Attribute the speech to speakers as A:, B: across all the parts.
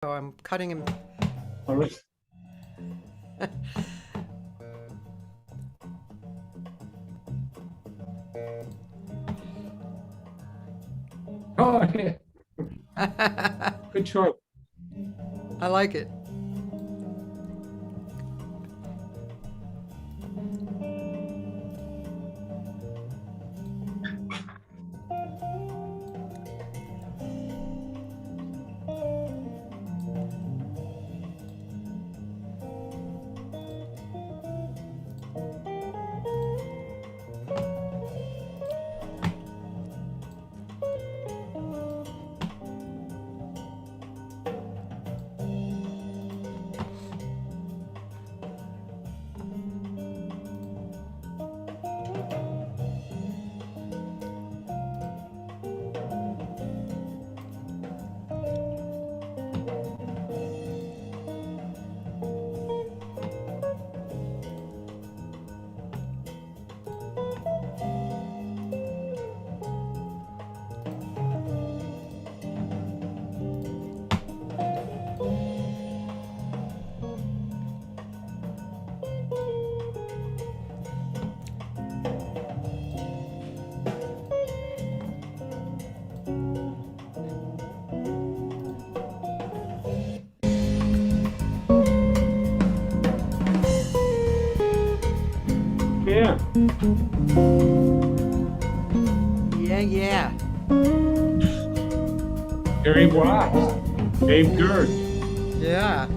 A: So I'm cutting him.
B: All right. Oh, yeah. Good choice.
A: I like it.
B: Yeah.
A: Yeah.
B: Gary Watts. Dave Gerd.
A: Yeah.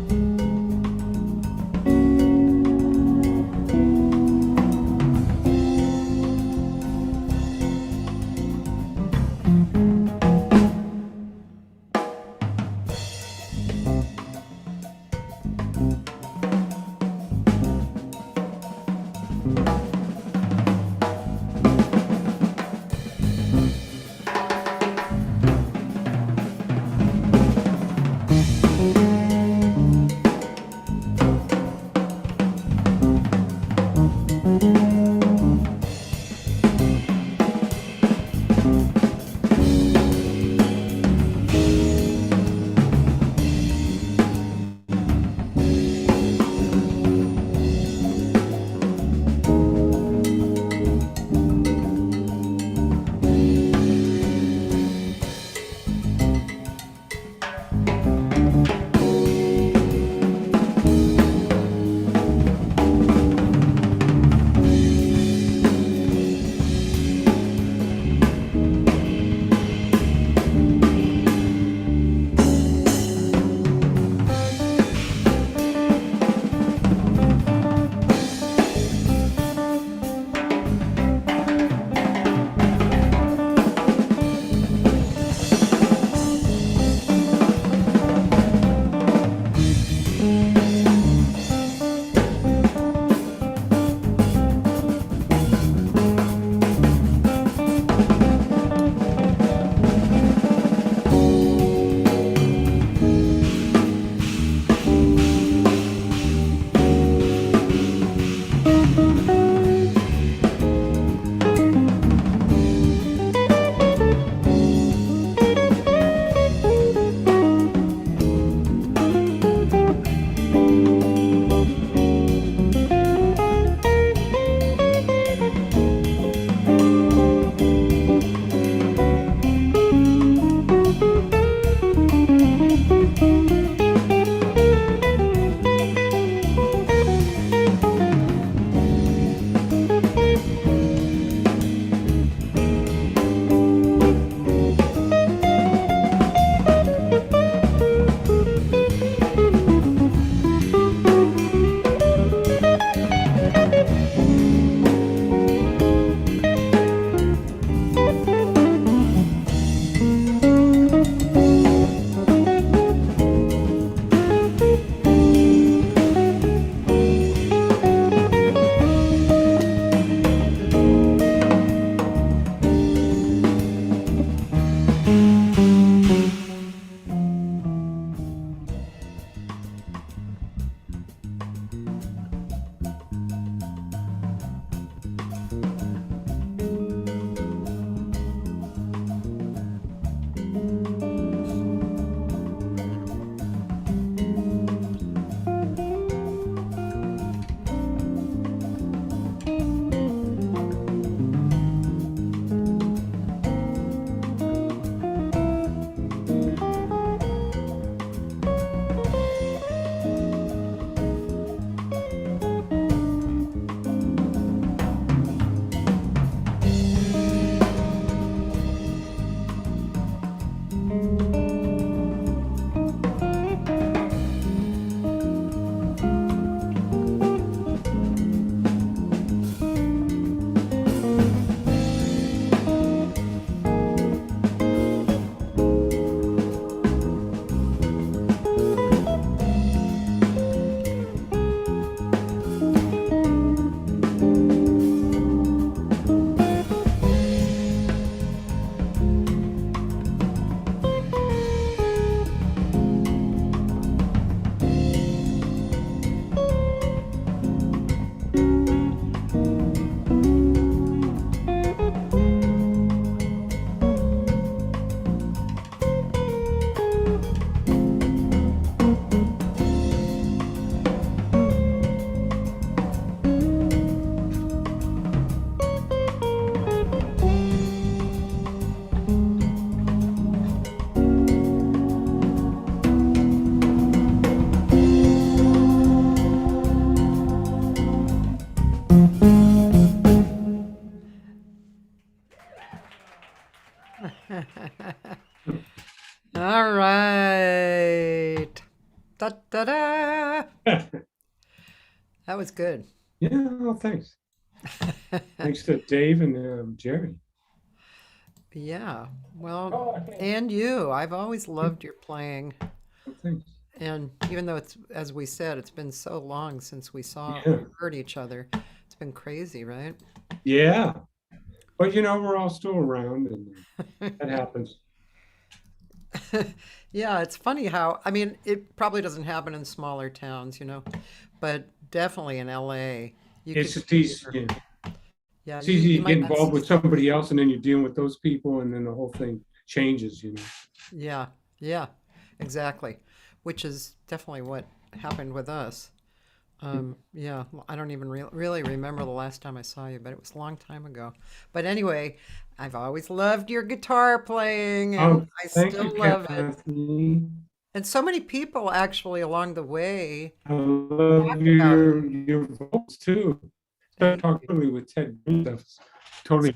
A: All right. Da da da. That was good.
B: Yeah, well, thanks. Thanks to Dave and Jerry.
A: Yeah. Well,
B: Oh, yeah.
A: and you. I've always loved your playing.
B: Well, thanks.
A: And even though it's, as we said, it's been so long since we saw
B: Yeah.
A: or heard each other, it's been crazy, right?
B: Yeah. But we're all still around and that happens.
A: Yeah, it's funny how, I mean, it probably doesn't happen in smaller towns, but definitely in LA, you
B: It's
A: could
B: just
A: see
B: easy,
A: your,
B: yeah.
A: yeah,
B: It's easy
A: you
B: to get
A: might not
B: involved
A: see
B: with somebody else and then you're dealing with those people and then the whole thing changes.
A: Yeah, yeah, exactly. Which is definitely what happened with us. Yeah, well, I don't even really remember the last time I saw you, but it was a long time ago. But anyway, I've always loved your guitar playing, and
B: Oh,
A: I
B: thank you,
A: still love it.
B: Cathy.
A: And so many people actually along the way
B: I love
A: talked about it.
B: your vocals too. Start
A: Thank
B: talking
A: you.
B: early with Ted Green stuff. Totally.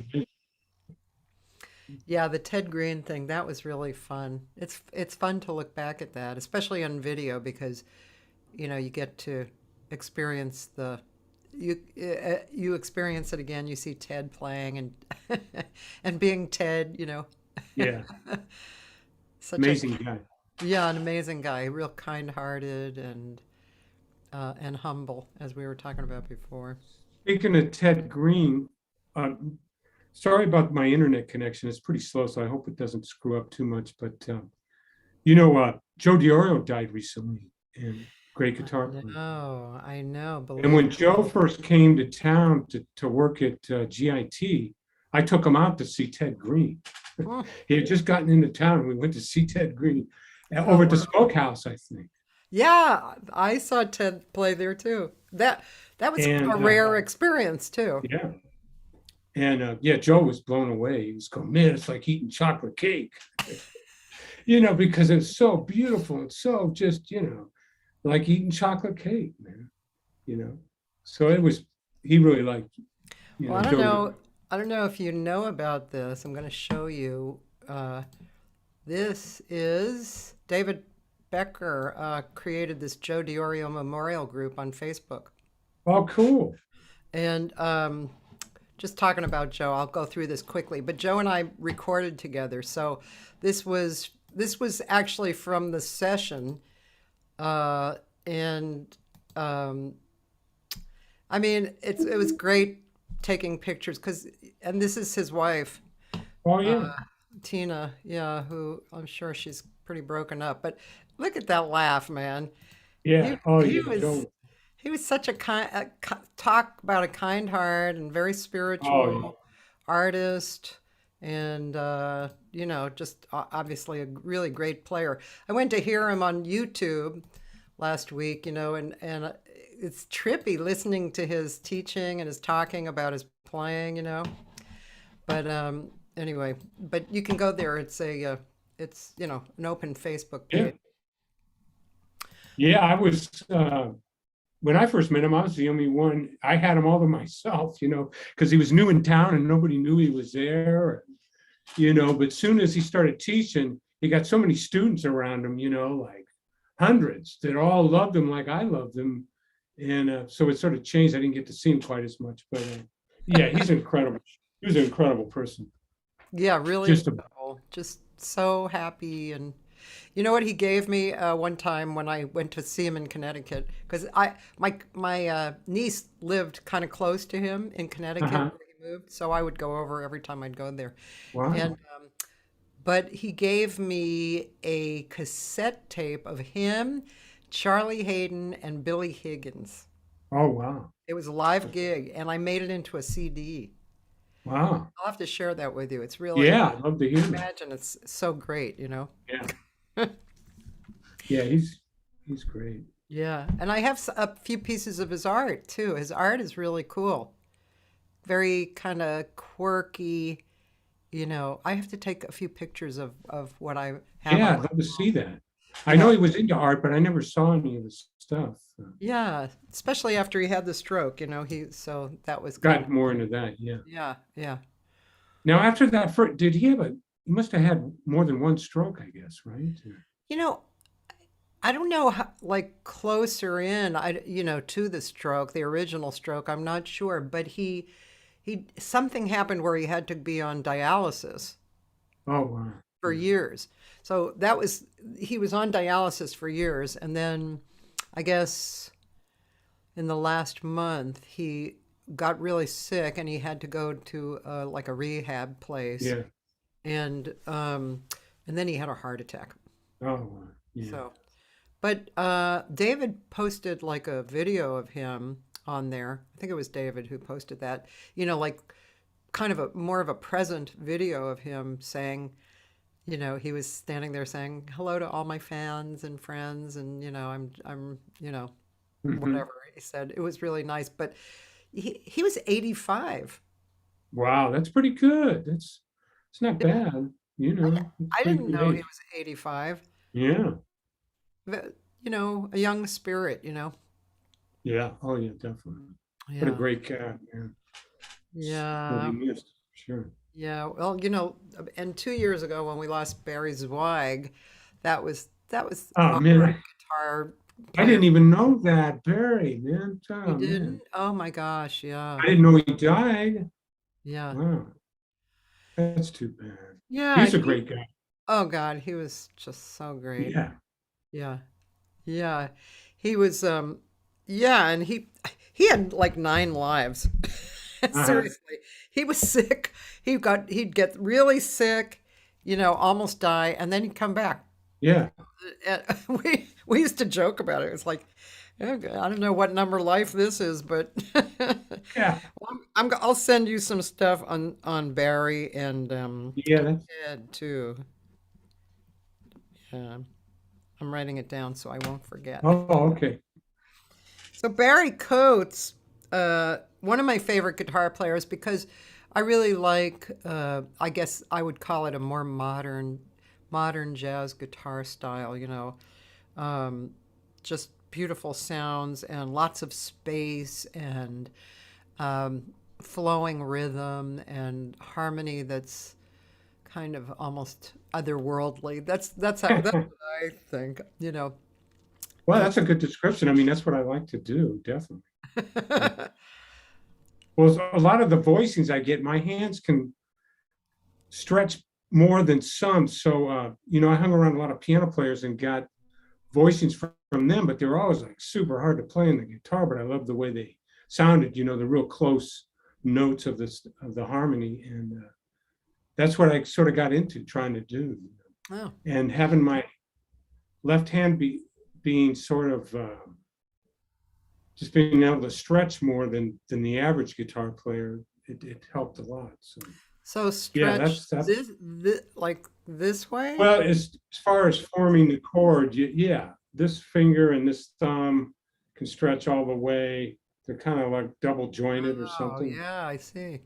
A: Yeah, the Ted Green thing, that was really fun. It's fun to look back at that, especially on video because you get to experience you experience it again. You see Ted playing and and being Ted.
B: Yeah,
A: Such a
B: amazing guy.
A: yeah, an amazing guy, real kind-hearted and humble, as we were talking about before.
B: Speaking of Ted Green, uh, sorry about my internet connection. It's pretty slow, so I hope it doesn't screw up too much. But Joe DiOrio died recently, and great guitar player.
A: I know,
B: And
A: believe
B: when Joe first came to town to work at GIT, I took him out to see Ted Green.
A: me.
B: He had just gotten into town. And we went to see Ted Green
A: Oh,
B: over at the
A: wow.
B: Smokehouse, I think.
A: Yeah, I saw Ted play there too. That was a
B: And
A: rare experience too.
B: yeah, and yeah, Joe was blown away. He was going, man, it's like eating chocolate cake, because it's so beautiful. It's so just, like eating chocolate cake, man. You know, so he really liked,
A: Well, I don't
B: Joe.
A: know. I don't know if you know about this. I'm going to show you. This is David Becker created this Joe DiOrio Memorial Group on Facebook.
B: Oh, cool.
A: And just talking about Joe, I'll go through this quickly. But Joe and I recorded together, so this was actually from the session, and um, I mean it was great taking pictures and this is his wife,
B: Oh, yeah.
A: uh, Tina, yeah, who I'm sure she's pretty broken up. But look at that laugh, man. He
B: Yeah. Oh,
A: he
B: yeah.
A: was
B: Joe.
A: he was such talk about a kind heart and very
B: Oh, yeah.
A: spiritual artist, and just obviously a really great player. I went to hear him on YouTube last week, and it's trippy listening to his teaching and his talking about his playing. But anyway, but you can go there. It's an open Facebook
B: Yeah.
A: page.
B: Yeah. When I first met him, I was the only one. I had him all to myself, because he was new in town and nobody knew he was there. But soon as he started teaching, he got so many students around him, like hundreds that all loved him like I loved him. And so it sort of changed. I didn't get to see him quite as much, but yeah, he's incredible. He was an incredible person.
A: Yeah, really
B: Just a,
A: incredible. Just so happy. And you know what he gave me one time when I went to see him in Connecticut? Because my niece lived kind of close to him in Connecticut
B: uh-huh.
A: where he moved, so I would go over every time I'd go there. And
B: Wow.
A: but he gave me a cassette tape of him, Charlie Hayden, and Billy Higgins.
B: Oh, wow.
A: It was a live gig, and I made it into a CD.
B: Wow.
A: I'll have to share that with you. It's really,
B: Yeah, I'd love to hear that.
A: imagine it's so great.
B: Yeah. Yeah, he's great.
A: Yeah, and I have a few pieces of his art too. His art is really cool. Very kind of quirky. I have to take a few pictures of what I have
B: Yeah,
A: on
B: I'd
A: my
B: love to
A: wall.
B: see that. I
A: Yeah,
B: know he was into art, but I never saw any of his stuff.
A: yeah, especially after he had the stroke. So that was kind
B: Got
A: of,
B: more into that, yeah.
A: yeah, yeah.
B: Now, after that, did he have he must have had more than one stroke, I guess, right?
A: You know, I don't know how, like closer in, to the stroke, the original stroke, I'm not sure, but something happened where he had to be on dialysis
B: Oh, wow.
A: for
B: Yeah.
A: years. So he was on dialysis for years. And then I guess in the last month, he got really sick and he had to go to like a rehab place.
B: Yeah.
A: And, and then he had a heart attack.
B: Oh, wow. Yeah.
A: So, but David posted like a video of him on there. I think it was David who posted that, like kind of a more of a present video of him saying, he was standing there saying hello to all my fans and friends, and
B: Mhm.
A: whatever he said. It was really nice, but he was 85.
B: Wow, that's pretty good. It's not
A: Yeah,
B: bad, you know, it's
A: I
B: pretty
A: didn't
B: good
A: know he
B: age.
A: was 85.
B: Yeah.
A: But, a young spirit,
B: Yeah. Oh, yeah, definitely. What a
A: Yeah,
B: great cat, man. Will be
A: yeah,
B: missed, sure.
A: yeah. Well, and 2 years ago when we lost Barry Zweig, that was
B: Oh,
A: our
B: man,
A: guitar
B: I
A: player.
B: didn't even know that, Barry, man.
A: You
B: Oh, man.
A: didn't? Oh my gosh, yeah,
B: I didn't know he died.
A: yeah,
B: Wow, that's too bad.
A: yeah.
B: He's a great guy.
A: Oh God, he was just so great.
B: Yeah.
A: Yeah, yeah. He was, yeah, and he had like 9 lives.
B: Uh-huh.
A: Seriously, he was sick. He'd get really sick, almost die, and then he'd come back.
B: Yeah.
A: And we used to joke about it. It's like, "Okay, I don't know what number life this is, but
B: Yeah.
A: I'll send you some stuff on Barry and
B: Yeah. That's,
A: Ed too. Yeah, I'm writing it down so I won't forget.
B: oh, okay.
A: So Barry Coates, one of my favorite guitar players because I really like, I guess I would call it a more modern jazz guitar style. Um, just beautiful sounds and lots of space and um, flowing rhythm and harmony that's kind of almost otherworldly. That's what I think.
B: Well,
A: Uh,
B: that's a good description. I mean, that's what I like to do, definitely. Yeah. Well, a lot of the voicings I get, my hands can stretch more than some. So, I hung around a lot of piano players and got voicings from them, but they were always like super hard to play on the guitar. But I love the way they sounded, the real close notes of the harmony, and that's what I sort of got into trying to do,
A: oh,
B: and having my left hand being sort of just being able to stretch more than the average guitar player. It helped a lot. So
A: so
B: yeah,
A: stretch this like this way?
B: well, as far as forming the chord, yeah, this finger and this thumb can stretch all the way. They're kind of like double jointed or
A: Oh,
B: something,
A: yeah, I see.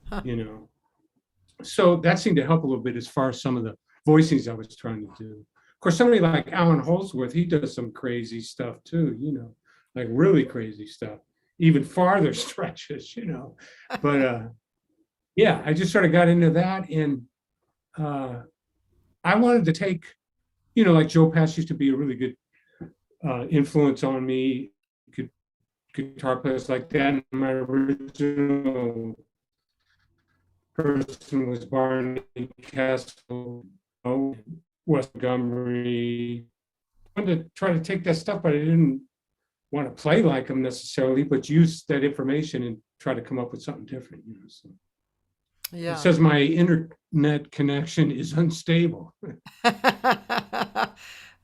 A: Huh.
B: you know. So that seemed to help a little bit as far as some of the voicings I was trying to do. Of course, somebody like Alan Holdsworth, he does some crazy stuff too, like really crazy stuff, even farther stretches. But yeah, I just sort of got into that, and uh, I wanted to take, like Joe Pass used to be a really good influence on me, guitar players like that. And my original person was Barney Castle, West Montgomery. I wanted to try to take that stuff, but I didn't want to play like them necessarily, but use that information and try to come up with something different. So it
A: Yeah.
B: says my internet connection is unstable.
A: I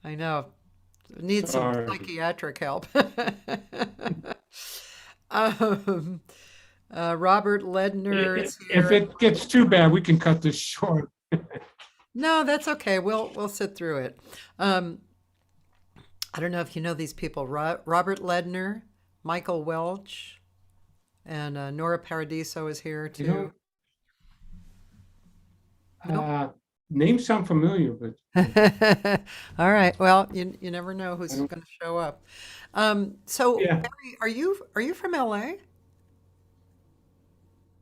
A: know. Need some
B: Sorry.
A: psychiatric help. Um, Robert Ledner is
B: If
A: here.
B: it gets too bad, we can cut this short.
A: No, that's okay. We'll sit through it. Um, I don't know if you know these people. Robert Ledner, Michael Welch, and Nora Paradiso is here
B: You
A: too.
B: know,
A: Nope.
B: uh, names sound familiar, but
A: All right. Well, you never know
B: I
A: who's
B: don't.
A: going to show up. So
B: Yeah.
A: Barry, are you from LA?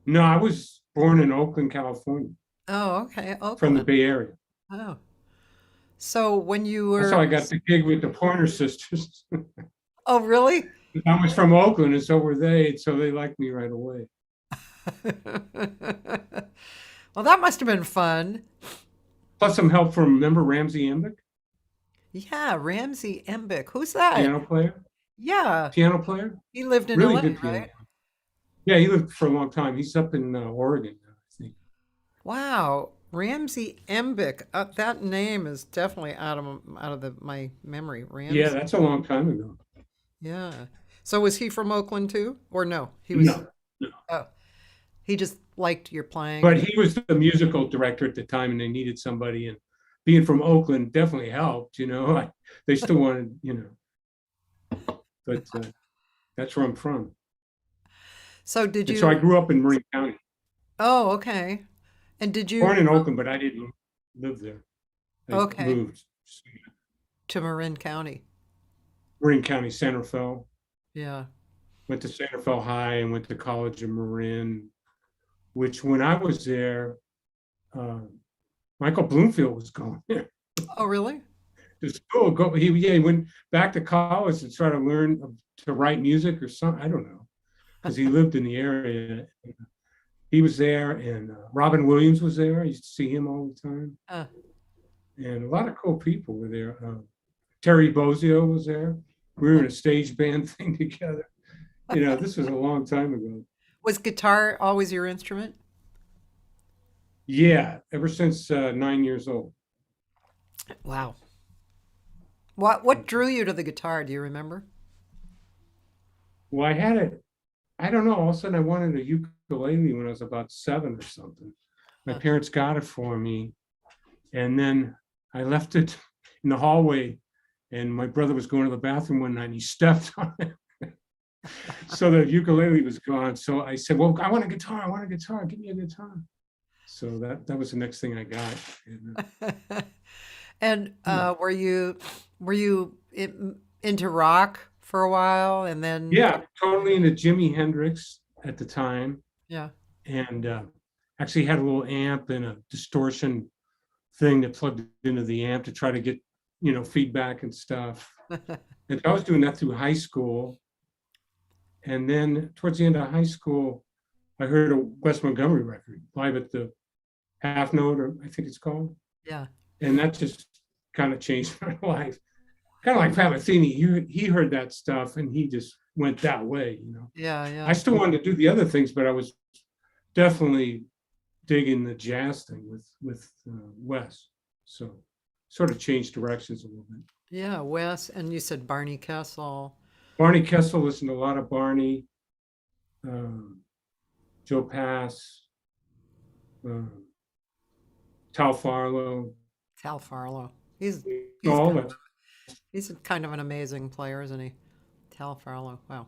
B: No, I was born in Oakland, California,
A: Oh, okay.
B: from the
A: Oakland.
B: Bay Area.
A: Oh. So when you
B: That's how
A: were,
B: I got the gig with the Pointer Sisters.
A: oh, really?
B: I was from Oakland, and so were they, and so they liked me right away.
A: Well, that must have been fun.
B: Plus some help from, remember Ramsey Embick,
A: Yeah, Ramsey Embick. Who's that?
B: piano player?
A: Yeah,
B: Piano player?
A: he lived in
B: Really
A: LA,
B: good piano
A: right?
B: player. Yeah, he lived for a long time. He's up in Oregon now, I think.
A: Wow, Ramsey Embick. That name is definitely my memory.
B: Yeah,
A: Ramsey.
B: that's a long time ago.
A: Yeah. So was he from Oakland too, or no? He was.
B: No, no.
A: Oh, he just liked your playing,
B: But
A: and
B: he was the musical director at the time, and they needed somebody. And being from Oakland definitely helped. They still wanted, but that's where I'm from.
A: so did
B: And so I
A: you?
B: grew up in Marin County,
A: Oh, okay. And did
B: born
A: you?
B: in Oakland, but I didn't live there. I
A: Okay,
B: moved
A: to Marin County.
B: Marin County, Santa Fe.
A: Yeah.
B: Went to Santa Fe High and went to college in Marin, which when I was there, uh, Michael Bloomfield was going there
A: Oh, really?
B: to school. He went back to college to try to learn to write music or something. I don't know, because he lived in the area. He was there, and Robin Williams was there. I used to see him all the time,
A: Uh,
B: and a lot of cool people were there. Terry Bozzio was there. We were in a stage band thing together. This was a long time ago.
A: was guitar always your instrument?
B: Yeah, ever since 9 years old.
A: Wow. What drew you to the guitar? Do you remember?
B: Well, I had it. I don't know. All of a sudden, I wanted a ukulele when I was about 7 or something. My
A: Huh.
B: parents got it for me, and then I left it in the hallway. And my brother was going to the bathroom one night, and he stepped on it. So the ukulele was gone. So I said, "Well, I want a guitar. I want a guitar. Give me a guitar." So that was the next thing I got. And,
A: And
B: yeah.
A: were you into rock for a while, and then
B: Yeah, totally into Jimi Hendrix at the time,
A: yeah.
B: and actually had a little amp and a distortion thing that plugged into the amp to try to get feedback and stuff. And I was doing that through high school, and then towards the end of high school, I heard a Wes Montgomery record live at the Half Note, or I think it's called,
A: Yeah.
B: and that just kind of changed my life. Kind of like Pat Metheny, he heard that stuff and he just went that way.
A: Yeah,
B: I
A: yeah.
B: still wanted to do the other things, but I was definitely digging the jazz thing with Wes. So sort of changed directions a little bit.
A: Yeah, Wes, and you said Barney Kessel.
B: Barney Kessel, listened to a lot of Barney, um, Joe Pass, um, Tal Farlow,
A: Tal Farlow. He's
B: all
A: kind of
B: that.
A: he's kind of an amazing player, isn't he? Tal Farlow. Wow.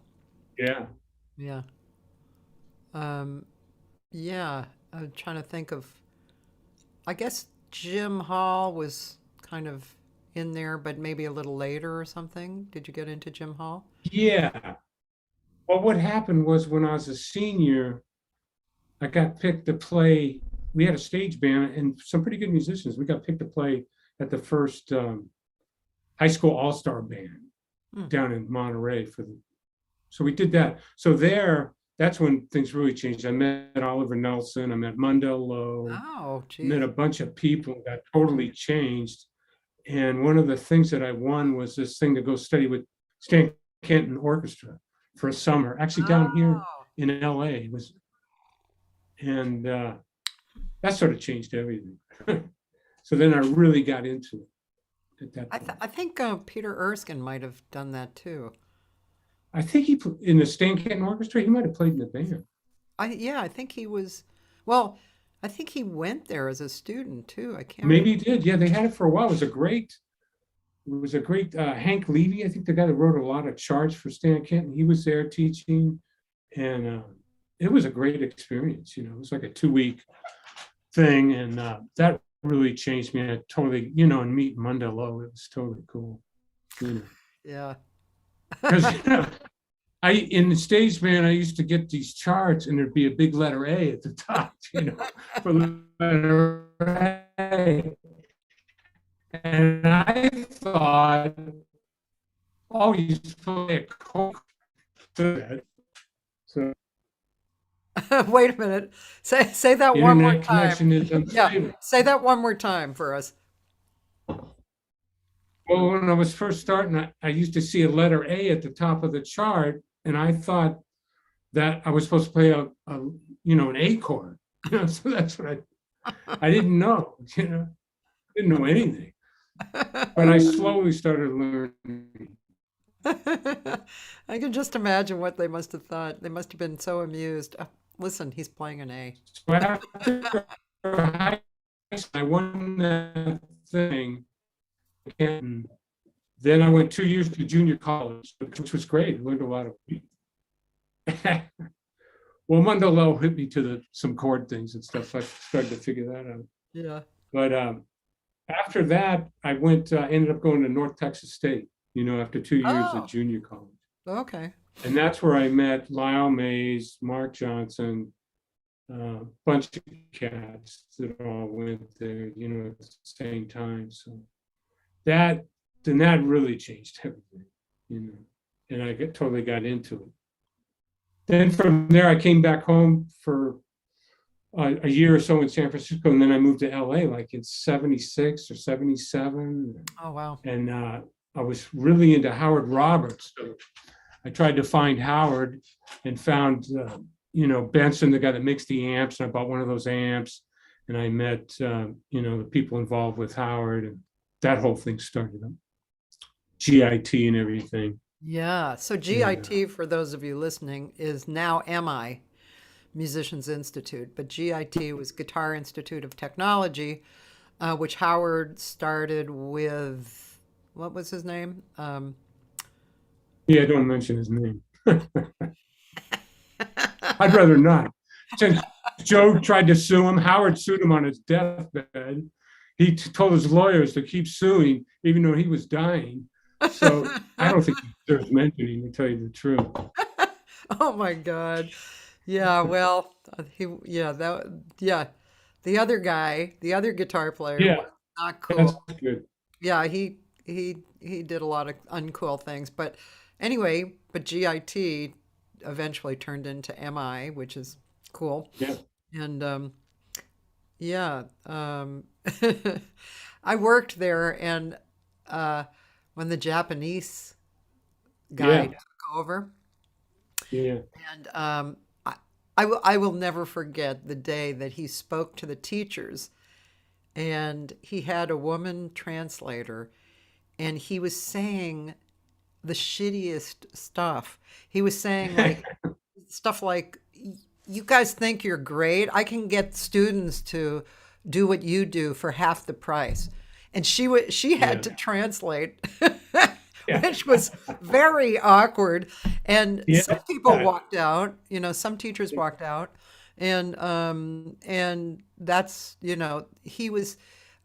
B: Yeah.
A: Yeah. Um, yeah. I'm trying to think of. I guess Jim Hall was kind of in there, but maybe a little later or something. Did you get into Jim Hall?
B: Yeah. Well, what happened was when I was a senior, I got picked to play. We had a stage band and some pretty good musicians. We got picked to play at the first high school all-star band
A: Hmm.
B: down in Monterey so we did that. So that's when things really changed. I met Oliver Nelson, I met Mundell Lowe,
A: Oh,
B: met
A: geez.
B: a bunch of people that totally changed. And one of the things that I won was this thing to go study with Stan Kenton Orchestra for a summer, actually down here
A: Oh,
B: in LA. And that sort of changed everything. So then I really got into it at that point.
A: I think Peter Erskine might have done that too.
B: I think in the Stan Kenton Orchestra, he might have played in the band.
A: Yeah, I think he was. Well, I think he went there as a student too. I can't remember.
B: Maybe he did. Yeah, they had it for a while. It was a great Hank Levy, I think the guy that wrote a lot of charts for Stan Kenton. He was there teaching, and it was a great experience. It was like a 2-week thing, and that really changed me. I totally, and meet Mundell Lowe, it was totally cool.
A: Yeah.
B: Because in the stage band, I used to get these charts, and there'd be a big letter A at the top, for letter A. And I thought, oh, he's play a chord. So
A: Wait a minute. Say that one more
B: internet
A: time.
B: connection is
A: Yeah,
B: unstable.
A: say that one more time for us.
B: Well, when I was first starting, I used to see a letter A at the top of the chart, and I thought that I was supposed to play an A chord. So that's what I didn't know, didn't know anything. But I slowly started learning.
A: I can just imagine what they must have thought. They must have been so amused. Oh, listen, he's playing an A.
B: So after high school, I won that thing. And then I went 2 years to junior college, which was great. I learned a lot of. Well, Mundolo hit me to some chord things and stuff. So I started to figure that out.
A: Yeah.
B: But after that, I ended up going to North Texas State, after 2 years at
A: Oh,
B: junior college.
A: okay.
B: And that's where I met Lyle Mays, Mark Johnson, a bunch of cats that all went there, at the same time. So that really changed everything, and I totally got into it. Then from there, I came back home for a year or so in San Francisco, and then I moved to LA like in 76 or 77.
A: Oh, wow.
B: And I was really into Howard Roberts. So I tried to find Howard and found, Benson, the guy that makes the amps. And I bought one of those amps, and I met, the people involved with Howard, and that whole thing started up. GIT and everything.
A: Yeah. So
B: Yeah.
A: GIT, for those of you listening, is now MI, Musicians Institute, but GIT was Guitar Institute of Technology, which Howard started with, what was his name?
B: Yeah, don't mention his name. I'd rather not. Since Joe tried to sue him, Howard sued him on his deathbed. He told his lawyers to keep suing, even though he was dying. So I don't think he deserves mentioning, to tell you the truth.
A: Oh my God. Yeah, well, yeah. The other guy, the other guitar player
B: Yeah,
A: was not
B: that's
A: cool.
B: good.
A: Yeah, he did a lot of uncool things, but anyway, but GIT eventually turned into MI, which is cool.
B: Yeah,
A: And yeah, I worked there, and when the Japanese guy
B: yeah,
A: took over,
B: yeah.
A: and I will never forget the day that he spoke to the teachers, and he had a woman translator, and he was saying the shittiest stuff. He was saying like stuff like, you guys think you're great. I can get students to do what you do for half the price. And she had
B: Yeah,
A: to translate,
B: yeah,
A: which was very awkward. And some people
B: yeah,
A: walked out, some teachers walked out. And that's, he was,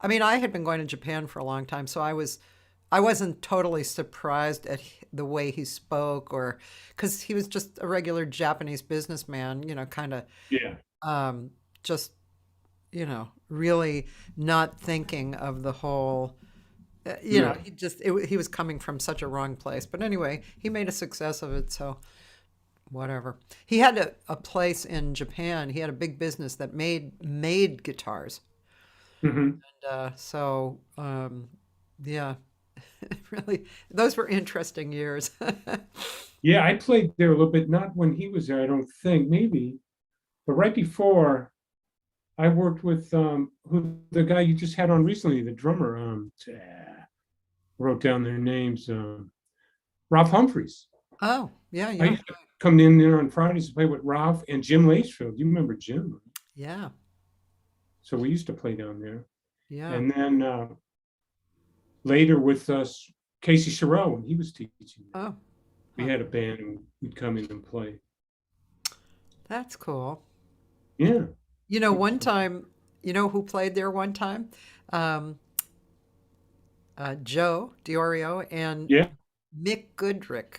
A: I mean, I had been going to Japan for a long time, so I wasn't totally surprised at the way he spoke, or because he was just a regular Japanese businessman, kind of
B: yeah,
A: just, really not thinking of the whole,
B: yeah.
A: he was coming from such a wrong place. But anyway, he made a success of it, so whatever. He had a place in Japan. He had a big business that made guitars.
B: Hmm.
A: Yeah, really, those were interesting years.
B: Yeah, I played there a little bit, not when he was there, I don't think, maybe, but right before I worked with the guy you just had on recently, the drummer, wrote down their names, Ralph Humphreys.
A: Oh, yeah,
B: I
A: yeah,
B: used to come in there on Fridays to play with Ralph and Jim Lacefield. You remember Jim?
A: yeah,
B: So we used to play down there.
A: yeah.
B: And then later with us, Casey Sherrill, when he was teaching,
A: Oh,
B: we
A: huh.
B: had a band and we'd come in and play.
A: That's cool.
B: Yeah.
A: One time, who played there one time? Um, Joe Diorio and
B: Yeah.
A: Mick Goodrick.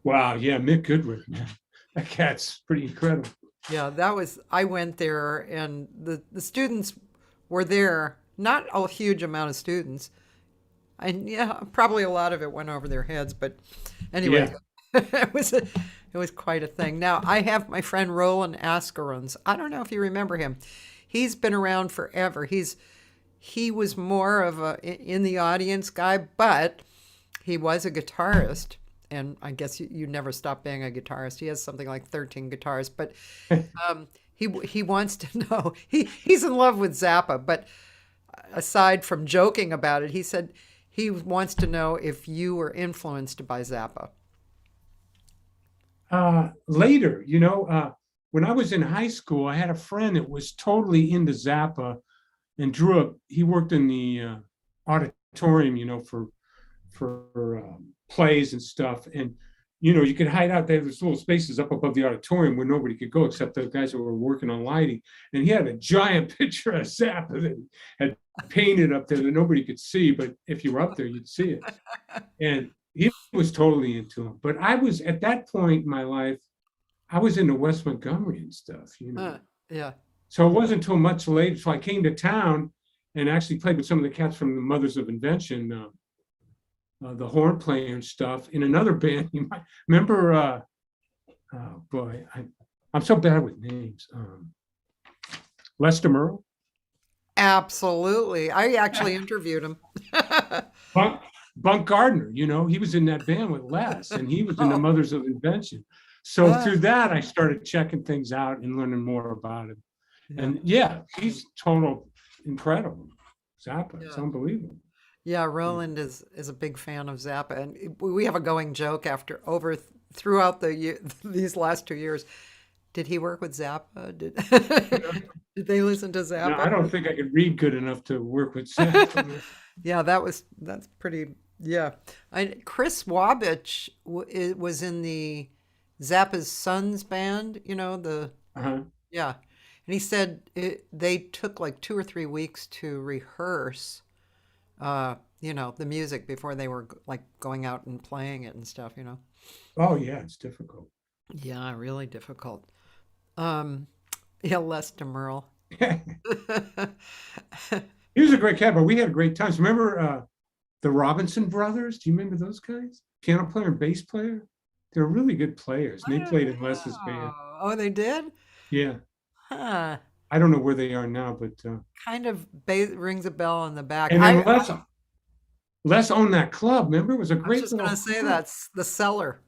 B: Wow. Yeah. Mick Goodwin. Man. That cat's pretty incredible.
A: Yeah, I went there, and the students were there not a huge amount of students. And yeah, probably a lot of it went over their heads, but anyway,
B: Yeah.
A: it was quite a thing. Now I have my friend Roland Askerons. I don't know if you remember him. He's been around forever. He was more of a in the audience guy, but he was a guitarist. And I guess you never stop being a guitarist. He has something like 13 guitars, but he wants to know. He's in love with Zappa, but aside from joking about it, he said he wants to know if you were influenced by Zappa.
B: Later, when I was in high school, I had a friend that was totally into Zappa and drew up. He worked in the auditorium, for plays and stuff. And you could hide out there. There's little spaces up above the auditorium where nobody could go except the guys that were working on lighting. And he had a giant picture of Zappa that had painted up there that nobody could see, but if you were up there, you'd see it. And he was totally into him. But I was at that point in my life, I was into West Montgomery and stuff.
A: Yeah.
B: So it wasn't until much later. So I came to town and actually played with some of the cats from the Mothers of Invention, the horn player and stuff in another band. You might remember, oh boy, I'm so bad with names. Lester Merle?
A: Absolutely. I actually interviewed him.
B: Bunk Gardner, he was in that band with Les, and he was in the
A: Oh,
B: Mothers of Invention. So
A: ah,
B: through that, I started checking things out and learning more about him.
A: yeah.
B: And yeah, he's total incredible. Zappa, it's
A: Yeah.
B: unbelievable.
A: Yeah,
B: Yeah.
A: Roland is a big fan of Zappa, and we have a going joke throughout these last 2 years. Did he work with Zappa? Did did they listen to
B: No, I
A: Zappa?
B: don't think I could read good enough to work with Zappa.
A: Yeah, that's pretty. Yeah, Chris Wabich was in the Zappa's Sons band.
B: Uh-huh.
A: Yeah, and he said they took like 2 or 3 weeks to rehearse. The music before they were like going out and playing it and stuff.
B: Oh yeah, it's difficult.
A: Yeah, really difficult. Um, yeah, Lester Merle.
B: He was a great cat, but we had great times. Remember the Robinson brothers? Do you remember those guys? Piano player and bass player? They were really good players. And they played in Les's band.
A: Oh, they did?
B: Yeah.
A: Huh.
B: I don't know where they are now, but
A: Kind of rings a bell in the back.
B: and then Les owned that club. Remember, it was a
A: I was
B: great
A: just
B: little
A: gonna say
B: club.
A: that's the cellar.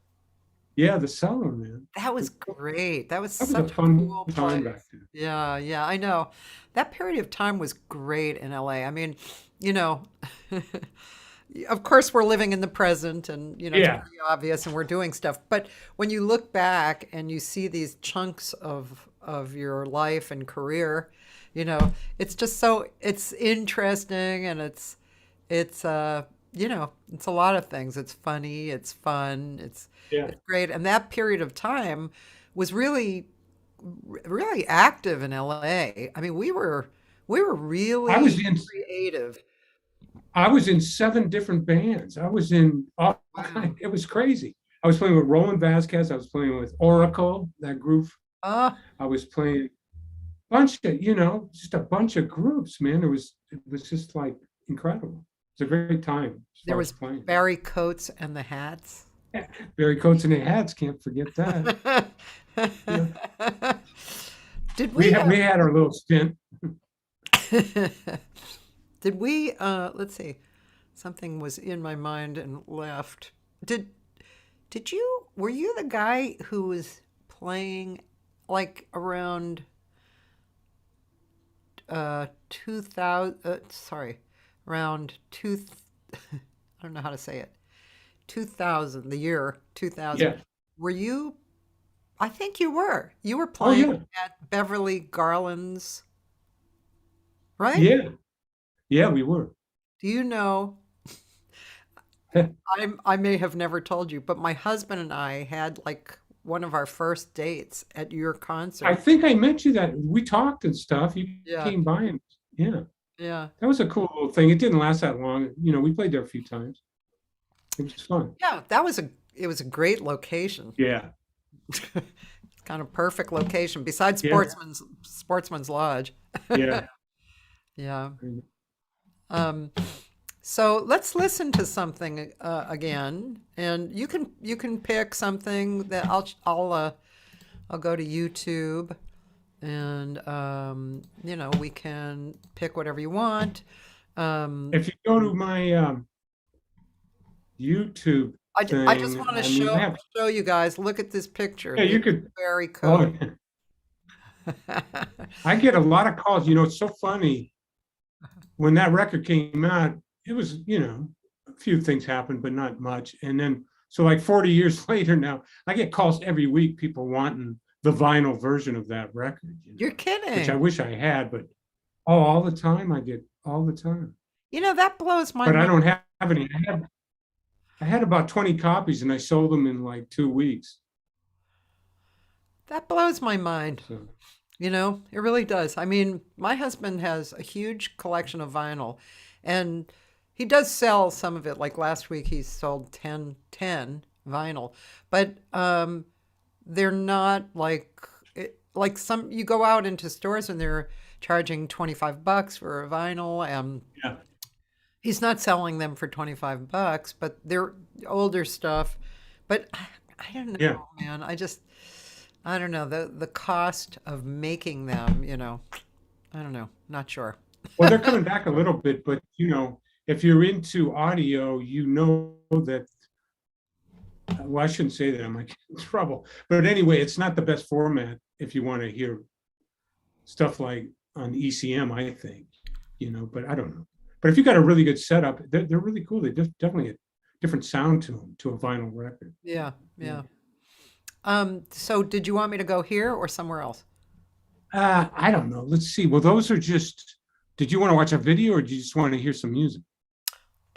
B: Yeah, the cellar, man.
A: That was great. That was
B: That was a
A: such a
B: fun
A: cool
B: time
A: place.
B: back then.
A: Yeah, yeah, I know. That period of time was great in LA. I mean, you know, of course we're living in the present and, it's
B: Yeah.
A: pretty obvious and we're doing stuff. But when you look back and you see these chunks of your life and career, it's just it's interesting and it's a lot of things. It's funny, it's fun,
B: Yeah.
A: it's great. And that period of time was really active in LA. I mean, we were
B: I was
A: really
B: in
A: creative.
B: I was in 7 different bands. I was in all
A: Wow.
B: it was crazy. I was playing with Roland Vasquez. I was playing with Oracle, that group.
A: Uh,
B: I was playing just a bunch of groups, man. It was just like incredible. It's a great time as
A: there
B: far as
A: was
B: playing.
A: Barry Coates and the Hats.
B: Barry Coates and the Hats, can't forget that. Yeah.
A: Did
B: We
A: we
B: had we had our little stint.
A: did we let's see. Something was in my mind and left. Did were you the guy who was playing like around 2000 sorry, around I don't know how to say it. 2000, the year 2000.
B: Yeah.
A: Were you I think you were. You were
B: Oh
A: playing
B: yeah.
A: at Beverly Garland's, right?
B: Yeah. Yeah, we were.
A: Do you know I may have never told you, but my husband and I had like one of our first dates at your
B: I
A: concert.
B: think I met you that we talked and stuff. You
A: Yeah,
B: came by and yeah,
A: yeah,
B: that was a cool little thing. It didn't last that long. We played there a few times. It was fun.
A: yeah. It was a great location.
B: Yeah.
A: Kind of perfect location besides
B: Yeah.
A: Sportsman's Lodge.
B: Yeah.
A: Yeah. Um, so let's listen to something again, and you can pick something that I'll go to YouTube, and we can pick whatever you want.
B: If you go to my YouTube
A: I just
B: thing,
A: want to
B: I mean, I have,
A: show you guys. Look at this picture.
B: yeah,
A: This
B: you
A: is
B: could,
A: very
B: oh,
A: cool.
B: I get a lot of calls. It's so funny. When that record came out, it was, a few things happened, but not much. And then, so like 40 years later now, I get calls every week, people wanting the vinyl version of that record,
A: You're
B: which I
A: kidding.
B: wish I had, but all the time I get all the time.
A: That blows my
B: But I
A: mind.
B: don't have any. I had about 20 copies and I sold them in like 2 weeks.
A: That blows my mind.
B: So
A: It really does. I mean, my husband has a huge collection of vinyl, and he does sell some of it. Like last week, he sold ten vinyl, but they're not like some. You go out into stores and they're charging $25 for a vinyl, and
B: yeah.
A: he's not selling them for $25, but they're older stuff. But I don't
B: Yeah.
A: know, man. I don't know the cost of making them. I don't know. Not sure.
B: Well, they're coming back a little bit, but if you're into audio, that, well, I shouldn't say that, I might get in trouble. But anyway, it's not the best format if you want to hear stuff like on ECM, I think, but I don't know. But if you got a really good setup, they're really cool. They just definitely a different sound to them, to a vinyl record.
A: Yeah,
B: Yeah.
A: yeah. So did you want me to go here or somewhere else?
B: I don't know. Let's see. Well, those are just, did you want to watch a video or do you just want to hear some music?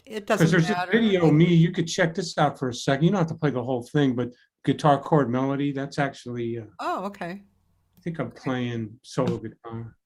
A: It
B: Because
A: doesn't
B: there's this
A: matter.
B: video of me, you could check this out for a second. You don't have to play the whole thing, but guitar chord melody, that's actually,
A: Oh, okay.
B: I think I'm playing solo guitar.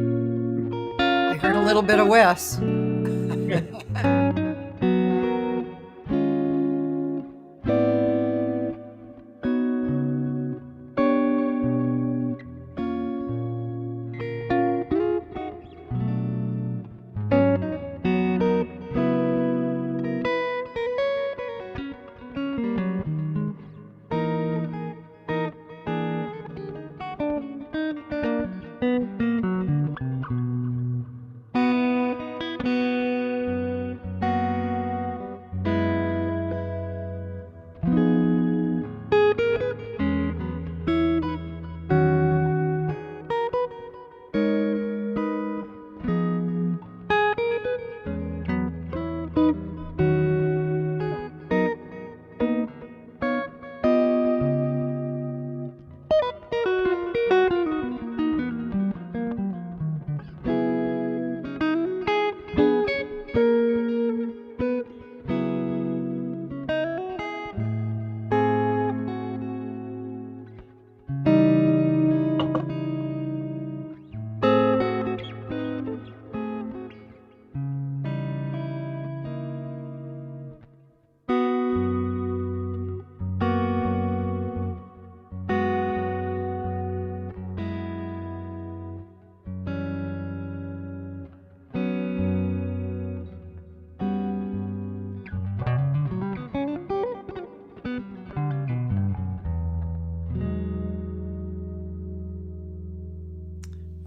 A: I heard a little bit of Wes.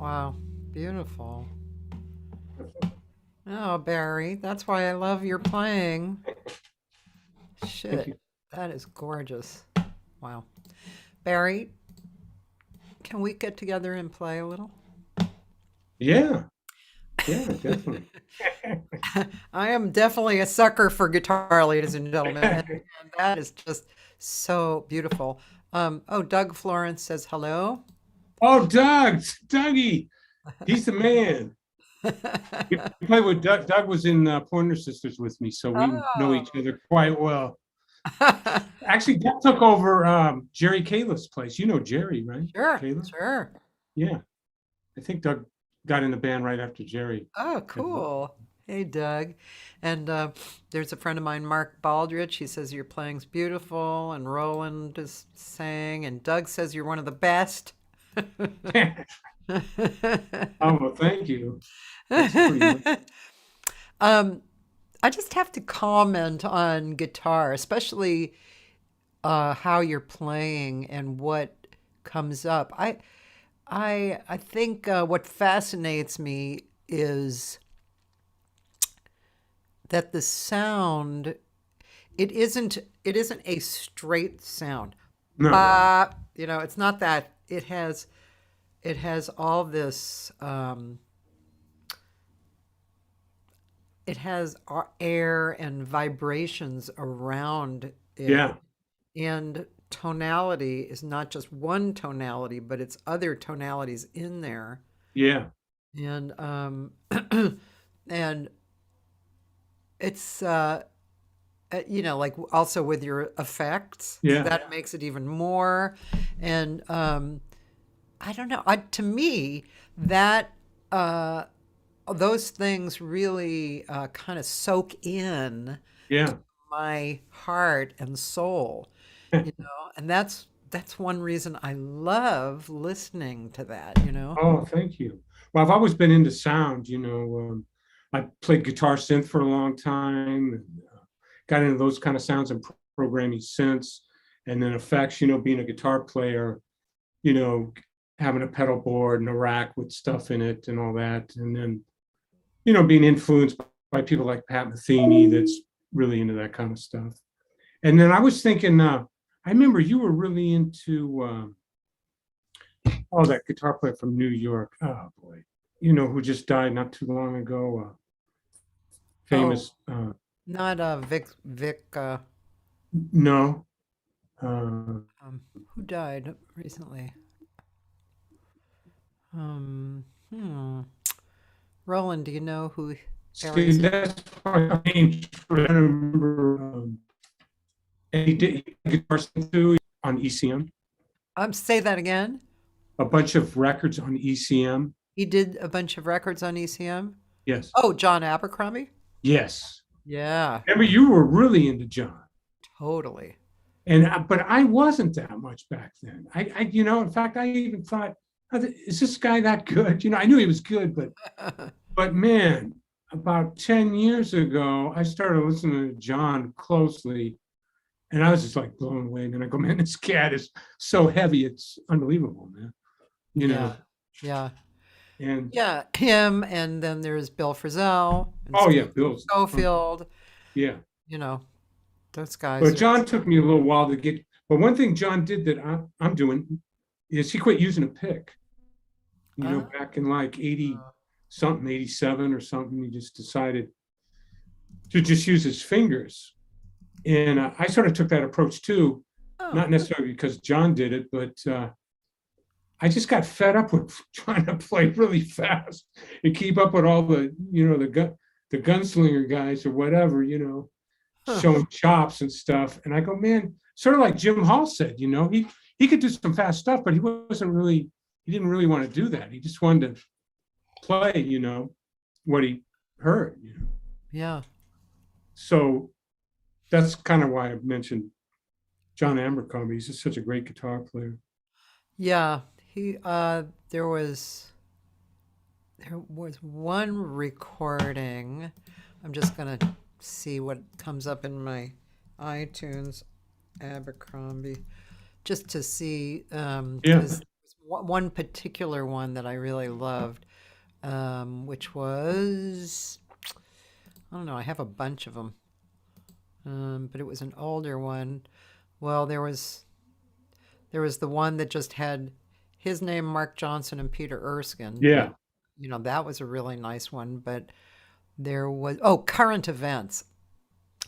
A: Wow. Beautiful. Oh, Barry, that's why I love your playing.
B: Thank
A: Shit,
B: you.
A: that is gorgeous. Wow. Barry, can we get together and play a little?
B: Yeah, yeah, definitely.
A: I am definitely a sucker for guitar, ladies and gentlemen, and that is just so beautiful. Oh, Doug Florence says hello.
B: Oh, Dougie, he's the man. We played with Doug. Doug was in Pointer Sisters with me, so we know
A: Oh.
B: each other quite well. Actually, Doug took over Jerry Califf's place. You know Jerry, right?
A: Sure,
B: Califf?
A: sure.
B: Yeah. I think Doug got in the band right after Jerry
A: Oh,
B: had left.
A: cool. Hey, Doug. And there's a friend of mine, Mark Baldrich. He says your playing's beautiful, and Roland is saying, and Doug says you're one of the best.
B: Oh, well, thank you. That's pretty much.
A: um, I just have to comment on guitar, especially how you're playing and what comes up. I think what fascinates me is that the sound it isn't a straight sound.
B: No.
A: It's not that. It has all this. It has air and vibrations around it,
B: Yeah.
A: and tonality is not just one tonality, but it's other tonalities in there,
B: Yeah.
A: and and it's like also with your effects,
B: Yeah.
A: that makes it even more. And I don't know. To me, that those things really kind of soak in
B: Yeah.
A: my heart and soul, and that's one reason I love listening to that.
B: Oh, thank you. Well, I've always been into sound, I played guitar synth for a long time and got into those kind of sounds and programming synths and then effects, being a guitar player, you know, having a pedal board and a rack with stuff in it and all that. And then, being influenced by people like Pat Metheny that's really into that kind of stuff. And then I was thinking, I remember you were really into, that guitar player from New York. Oh boy, who just died not too long ago.
A: Oh,
B: Famous.
A: not Vic.
B: No. Uh,
A: Who died recently? Um, hmm. Roland, do you know who
B: see,
A: Barry's?
B: that's my name. I don't remember. And he did guitar too on ECM.
A: Say that again.
B: A bunch of records on ECM.
A: He did a bunch of records on ECM.
B: Yes.
A: Oh, John Abercrombie?
B: Yes.
A: Yeah,
B: Remember, you were really into John.
A: totally.
B: And but I wasn't that much back then. In fact, I even thought, is this guy that good? I knew he was good, but man, about 10 years ago, I started listening to John closely, and I was just like blown away. And I go, man, this cat is so heavy, it's unbelievable, man. You
A: Yeah,
B: know,
A: yeah,
B: and
A: yeah. Him, and then there's Bill Frisell and
B: oh yeah,
A: Steve
B: Bill's,
A: Schofield.
B: yeah.
A: You know, those guys
B: But
A: are.
B: John took me a little while to get. But one thing John did that I'm doing is he quit using a pick.
A: Uh,
B: Back in like 80 something, 87 or something, he just decided to just use his fingers. And I sort of took that approach too,
A: oh,
B: not necessarily because John did it, but I just got fed up with trying to play really fast and keep up with all the gunslinger guys or whatever,
A: huh.
B: showing chops and stuff. And I go, man, sort of like Jim Hall said, he could do some fast stuff, but he didn't really want to do that. He just wanted to play, what he heard.
A: Yeah,
B: So that's kind of why I mentioned John Abercrombie. He's just such a great guitar player.
A: yeah. He there was one recording. I'm just gonna see what comes up in my iTunes. Abercrombie, just to see,
B: Yeah.
A: because one particular one that I really loved, which was, I don't know, I have a bunch of them, but it was an older one. Well, there was the one that just had his name, Mark Johnson, and Peter Erskine.
B: Yeah.
A: That was a really nice one. But there was, Current Events.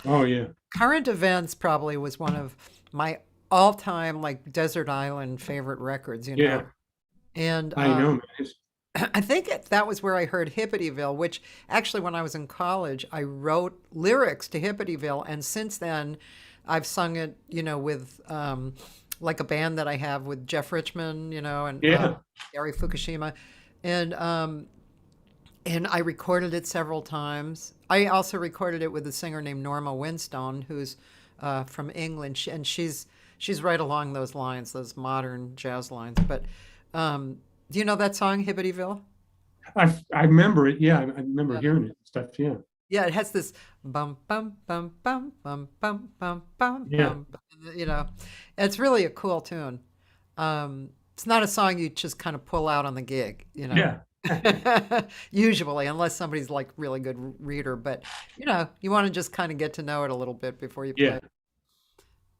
B: Oh, yeah.
A: Current Events probably was one of my all-time like desert island favorite records.
B: Yeah.
A: And
B: I know, man.
A: I think that was where I heard Hippolytville, which actually, when I was in college, I wrote lyrics to Hippolytville, and since then, I've sung it, with like a band that I have with Jeff Richman, and
B: Yeah.
A: Gary Fukushima, and I recorded it several times. I also recorded it with a singer named Norma Winstone, who's from England, and she's right along those lines, those modern jazz lines. But do you know that song, Hippolytville?
B: I remember it. Yeah, I remember
A: Yeah.
B: hearing it and stuff. Yeah.
A: Yeah, it has this bum bum bum bum bum bum bum bum
B: Yeah.
A: bum. It's really a cool tune. It's not a song you just kind of pull out on the gig,
B: Yeah.
A: usually, unless somebody's like really good reader. But you want to just kind of get to know it a little bit before you play.
B: Yeah.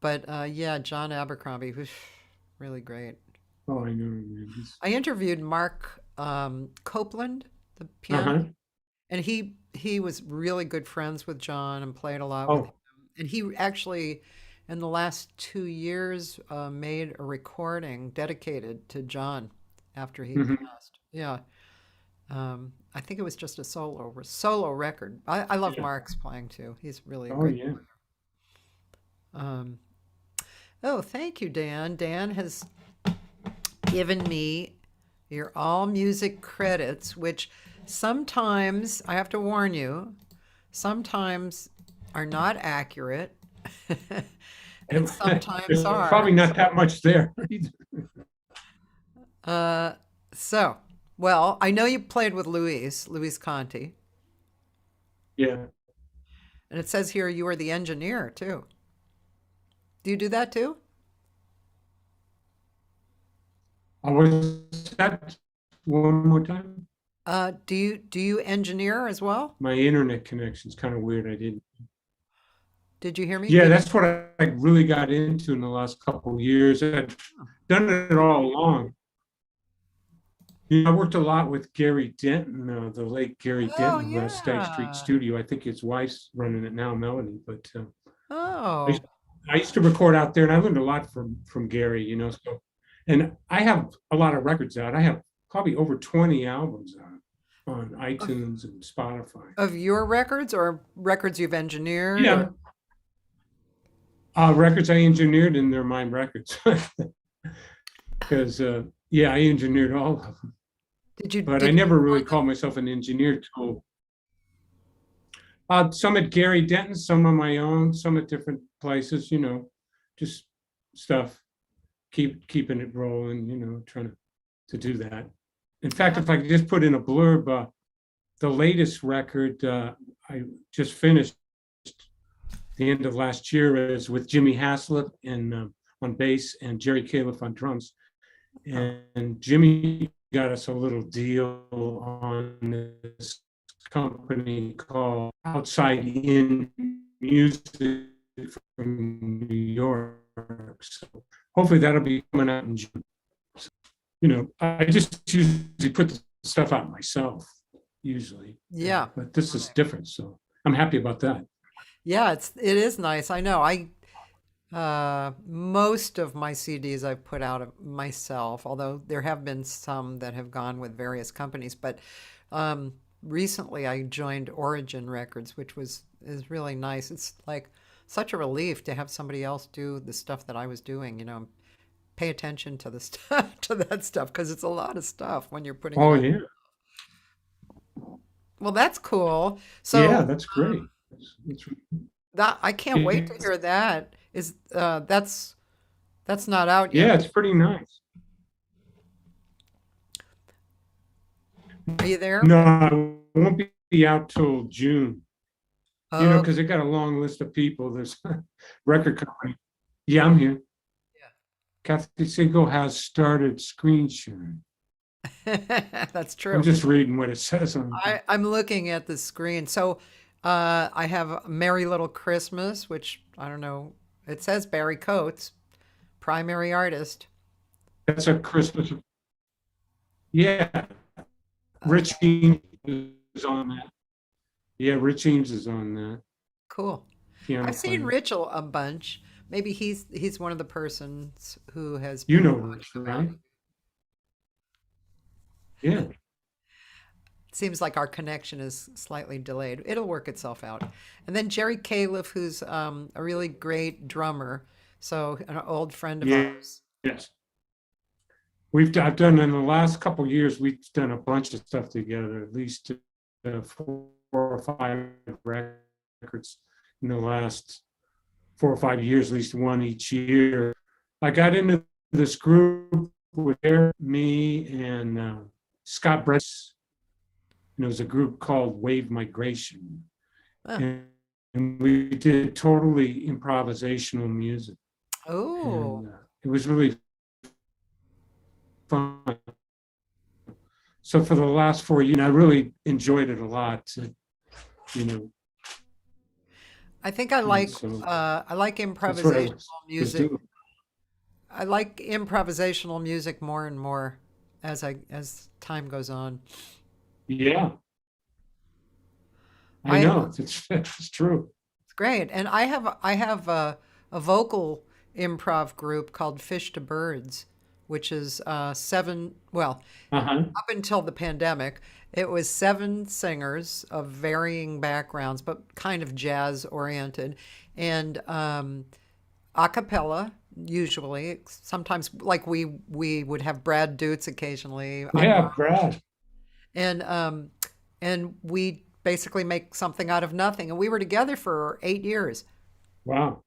A: But yeah, John Abercrombie, who's really great.
B: Oh, I know. Man.
A: I interviewed Mark Copeland, the pianist.
B: Uh-huh.
A: And he was really good friends with John and played a lot with him.
B: Oh,
A: And he actually, in the last 2 years, made a recording dedicated to John after he
B: mhm.
A: passed. Yeah. I think it was just a solo record. I love
B: Yeah.
A: Mark's playing too. He's really a
B: Oh,
A: great
B: yeah.
A: player. Um, oh, thank you, Dan. Dan has given me your all music credits, which sometimes, I have to warn you, sometimes are not accurate, and sometimes
B: There's
A: are.
B: probably not that much there. either.
A: So, well, I know you played with Luis Conti,
B: Yeah.
A: and it says here you were the engineer too. Do you do that too?
B: I was that one more time.
A: Do you engineer as well?
B: My internet connection's kind of weird. I didn't.
A: Did you hear me?
B: Yeah, that's what I really got into in the last couple of years. I've done it all along. I worked a lot with Gary Denton, the late Gary
A: Oh
B: Denton, West State Street
A: yeah.
B: Studio. I think his wife's running it now, Melody. But I
A: Oh.
B: used, I used to record out there, and I learned a lot from Gary. So, and I have a lot of records out. I have probably over 20 albums out on iTunes and Spotify.
A: Of your records or records you've engineered?
B: Yeah, records I engineered, and they're my records. Because yeah, I engineered all of them. But I
A: Did you
B: never really
A: record them?
B: called myself an engineer till some at Gary Denton, some on my own, some at different places. Just stuff, keeping it rolling. Trying to do that. In fact, if I could just put in a blurb, the latest record I just finished the end of last year is with Jimmy Haslett on bass and Jerry Califf on drums. And Jimmy got us a little deal on this company called Outside In Music from New York. So hopefully that'll be coming out in June. So, I just usually put the stuff out myself, usually.
A: Yeah.
B: But this is different, so I'm happy about that.
A: Yeah, it is nice. I know. Most of my CDs I've put out of myself, although there have been some that have gone with various companies. But recently I joined Origin Records, which is really nice. It's like such a relief to have somebody else do the stuff that I was doing, pay attention to the stuff, to that stuff, because it's a lot of stuff when you're putting it
B: Oh,
A: out.
B: yeah.
A: Well, that's cool.
B: Yeah,
A: So
B: that's great. That's
A: that I can't wait to hear that. That's not out
B: yeah,
A: yet.
B: it's pretty nice.
A: Are you there?
B: No, it won't be out till June,
A: Oh,
B: because they got a long list of people. There's record company. Yeah, I'm here. Cathy Segal has started screen sharing.
A: That's
B: I'm
A: true.
B: just reading what it says on.
A: I'm looking at the screen. So I have Merry Little Christmas, which I don't know. It says Barry Coates, primary artist.
B: That's a Christmas. Yeah,
A: Okay,
B: Rich Eames is on that. Yeah, Rich Eames is on that
A: cool.
B: piano
A: I've seen
B: player.
A: Rich a bunch. Maybe he's one of the persons who has
B: You
A: been
B: know
A: talking
B: Rich,
A: about.
B: right? Yeah,
A: Seems like our connection is slightly delayed. It'll work itself out. And then Jerry Califf, who's a really great drummer, so an old friend of
B: yeah,
A: ours.
B: yes. I've done in the last couple of years. We've done a bunch of stuff together. At least 4 or 5 records in the last 4 or 5 years. At least one each year. I got into this group with me and Scott Brett. And it was a group called Wave Migration,
A: Huh.
B: and we did totally improvisational music,
A: Oh,
B: and it was really fun. So for the last 4 years, I really enjoyed it a lot. You know,
A: I think
B: and so
A: I like
B: that's what I
A: improvisational
B: was
A: music.
B: doing.
A: I like improvisational music more and more as time goes on.
B: Yeah, I
A: I
B: know it's true.
A: It's great. And I have a vocal improv group called Fish to Birds, which is seven, well,
B: Uh-huh.
A: up until the pandemic, it was seven singers of varying backgrounds, but kind of jazz oriented, and a cappella usually. Sometimes, like we would have Brad Dutz occasionally. I'm
B: Yeah, Brad.
A: and we basically make something out of nothing. And we were together for 8 years.
B: Wow.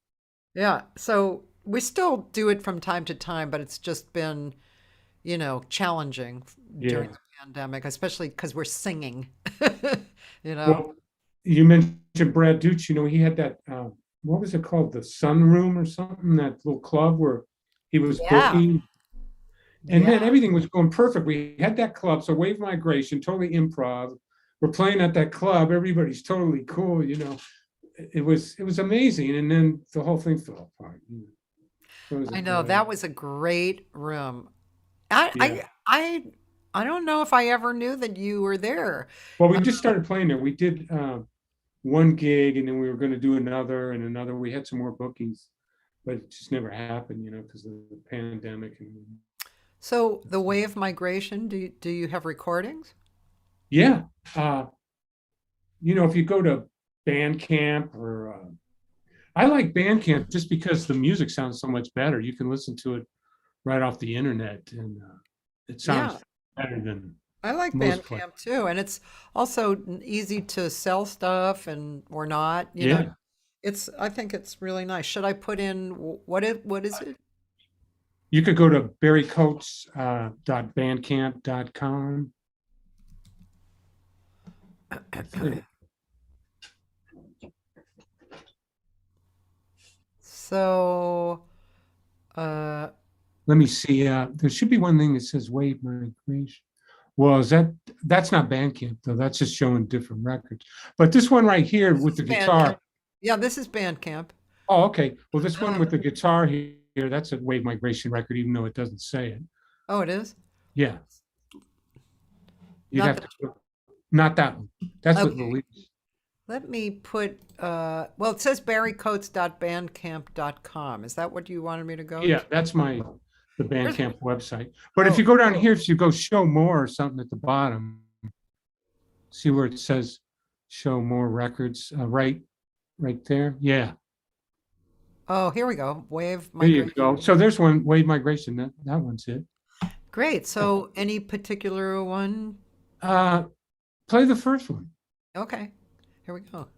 A: Yeah, so we still do it from time to time, but it's just been, challenging during
B: Yeah.
A: the pandemic, especially because we're singing. You know?
B: Well, you mentioned Brad Dutch. He had that. What was it called? The Sun Room or something? That little club where he was
A: Yeah,
B: booking. And
A: yeah.
B: man, everything was going perfect. We had that club, so Wave Migration, totally improv. We're playing at that club. Everybody's totally cool. It was amazing, and then the whole thing fell apart. It was a
A: I know
B: bad.
A: that was a great room. I
B: Yeah.
A: I I I don't know if I ever knew that you were there.
B: Well, we
A: Uh,
B: just started playing there. We did one gig, and then we were going to do another and another. We had some more bookings, but it just never happened, because of the pandemic. And
A: So the wave migration, do you have recordings?
B: yeah, uh, if you go to Bandcamp or I like Bandcamp just because the music sounds so much better. You can listen to it right off the internet, and it
A: Yeah,
B: sounds better than
A: I like
B: most places.
A: Bandcamp too, and it's also easy to sell stuff and or not.
B: Yeah,
A: I think it's really nice. Should I put in what is it?
B: you could go to barrycoates.bandcamp.com. That's it.
A: So, uh,
B: Let me see. There should be one thing that says Wave Migration. Well, that's not Bandcamp though. That's just showing different records. But this one right here
A: this
B: with
A: is
B: the
A: Bandcamp.
B: guitar.
A: Yeah, this is Bandcamp.
B: Oh, okay. Well, this one
A: Uh,
B: with the guitar here, that's a Wave Migration record, even though it doesn't say it.
A: oh, it is
B: Yeah, you'd
A: not
B: have
A: the.
B: to. Not that one. That's with
A: Okay,
B: Louise.
A: let me put. Well, it says barrycoates.bandcamp.com. Is that what you wanted me to go
B: Yeah,
A: to?
B: that's the
A: Where's,
B: Bandcamp website. But if
A: oh,
B: you go down here, if you go show more or something at the bottom, see where it says show more records, right there. Yeah,
A: oh, here we go. Wave
B: there you
A: migration.
B: go. So there's one Wave Migration. That one's it.
A: Great. So, any particular one?
B: Uh, Play the first one.
A: Okay, here we go.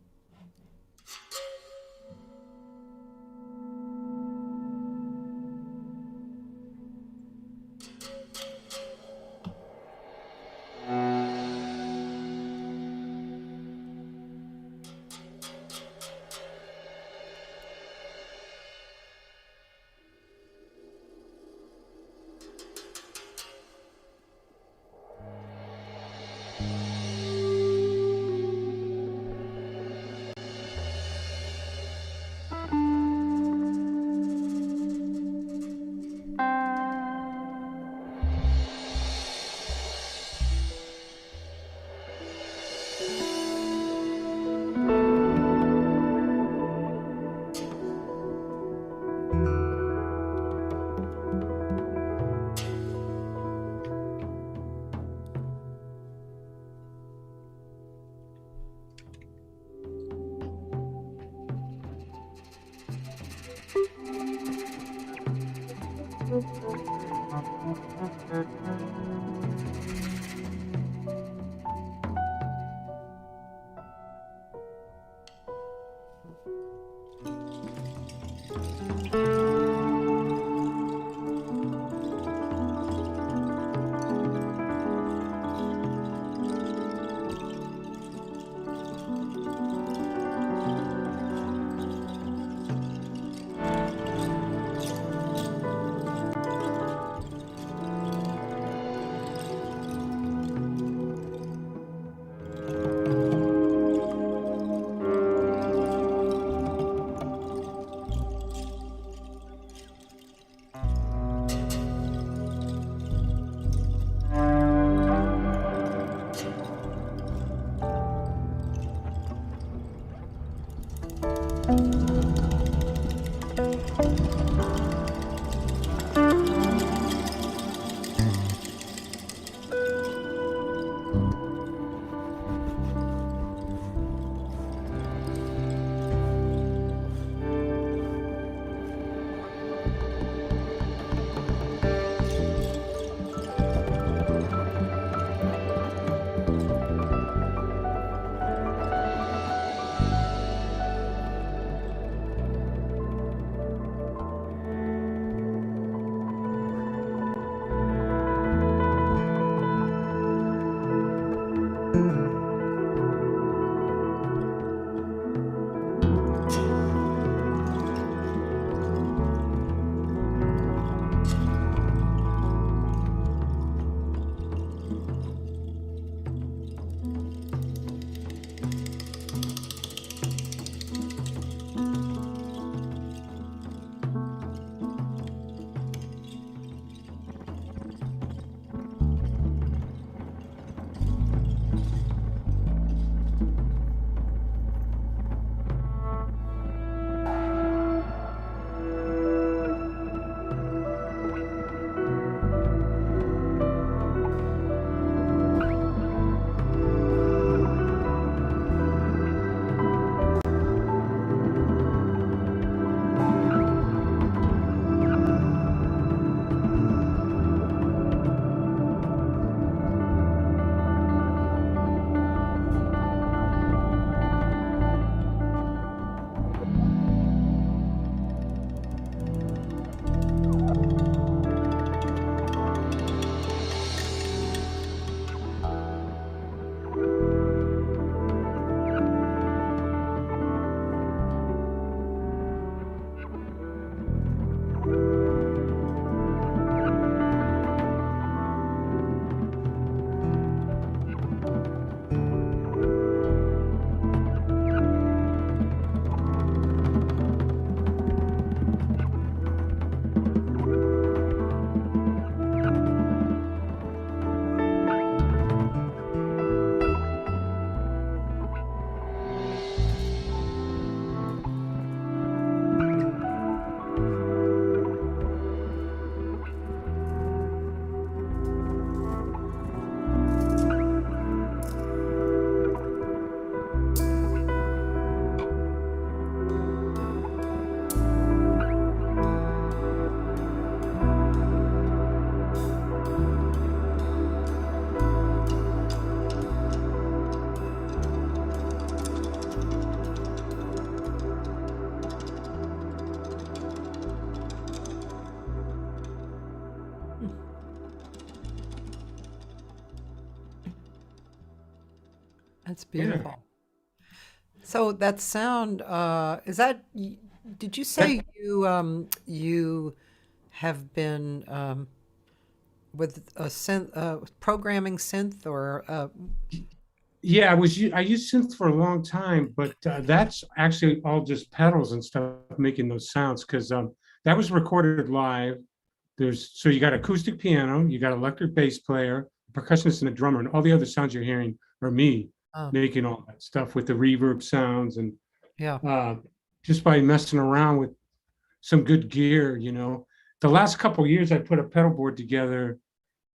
A: That's
B: Yeah.
A: beautiful. So that sound, did you
B: That,
A: say you have been with a synth, programming synth or
B: yeah, I used synth for a long time, but that's actually all just pedals and stuff making those sounds because that was recorded live. So you got acoustic piano, you got electric bass player, percussionist, and a drummer, and all the other sounds you're hearing are me
A: oh,
B: making all that stuff with the reverb sounds and
A: yeah.
B: uh, just by messing around with some good gear, The last couple of years, I put a pedal board together.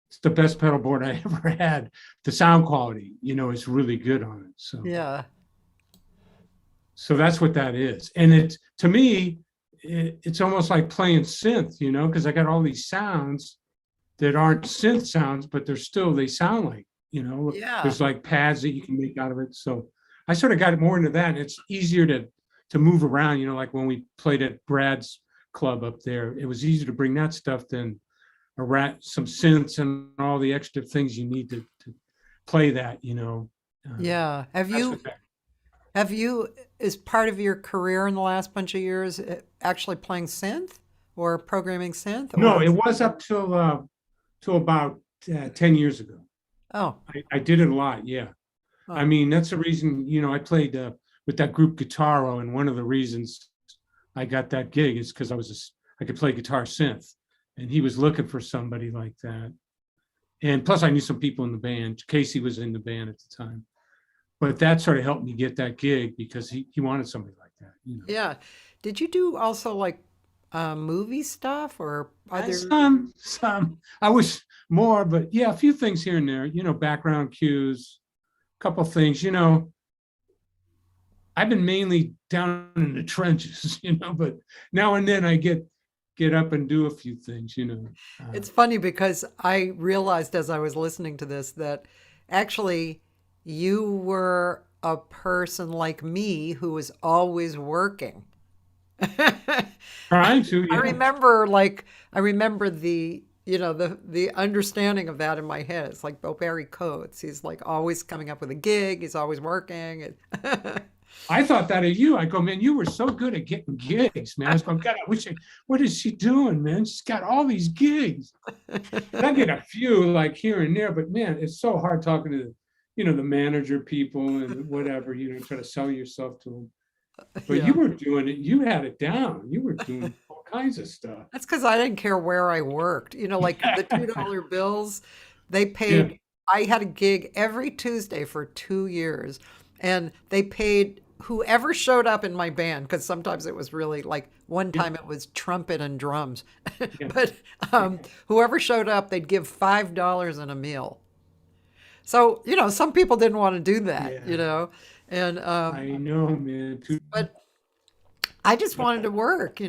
B: It's the best pedal board I ever had. The sound quality, is really good on it.
A: Yeah.
B: So that's what that is. And to me, it's almost like playing synth, because I got all these sounds that aren't synth sounds, but they sound like,
A: Yeah.
B: there's like pads that you can make out of it. So I sort of got more into that. And it's easier to move around, like when we played at Brad's club up there, it was easier to bring that stuff than some synths and all the extra things you need to play that.
A: Yeah.
B: That's what that.
A: Have you, as part of your career in the last bunch of years, actually playing synth or programming synth
B: No,
A: or?
B: it was up till about 10 years ago.
A: Oh,
B: I did it a lot. Yeah. I
A: oh,
B: mean, that's the reason, I played with that group Kitaro. And one of the reasons I got that gig is because I could play guitar synth. And he was looking for somebody like that. And plus, I knew some people in the band. Casey was in the band at the time. But that sort of helped me get that gig because he wanted somebody like that.
A: yeah. Did you do also like movie stuff or other?
B: Some. I wish more, but yeah, a few things here and there. Background cues, a couple things. I've been mainly down in the trenches. But now and then I get up and do a few things.
A: It's funny because I realized as I was listening to this that actually you were a person like me who was always working.
B: Trying to,
A: I
B: yeah.
A: remember like I remember the the understanding of that in my head. It's like Bo Barry Coates. He's like always coming up with a gig. He's always working.
B: I thought that of you. I go, man, you were so good at getting gigs, man. I was going, God, what is she doing, man? She's got all these gigs. And I get a few like here and there, but man, it's so hard talking to, the manager people and whatever, try to sell yourself to them. But
A: Yeah.
B: you were doing it. You had it down. You were doing all kinds of stuff.
A: That's because I didn't care where I worked. Like the $2 bills, they
B: Yeah.
A: paid. I had a gig every Tuesday for 2 years, and they paid whoever showed up in my band, because sometimes it was really like one
B: Yeah.
A: time it was trumpet and drums.
B: Yeah.
A: But whoever showed up, they'd give $5 and a meal. So, some people didn't want to do that,
B: Yeah.
A: and
B: I know, man.
A: but I just wanted to work.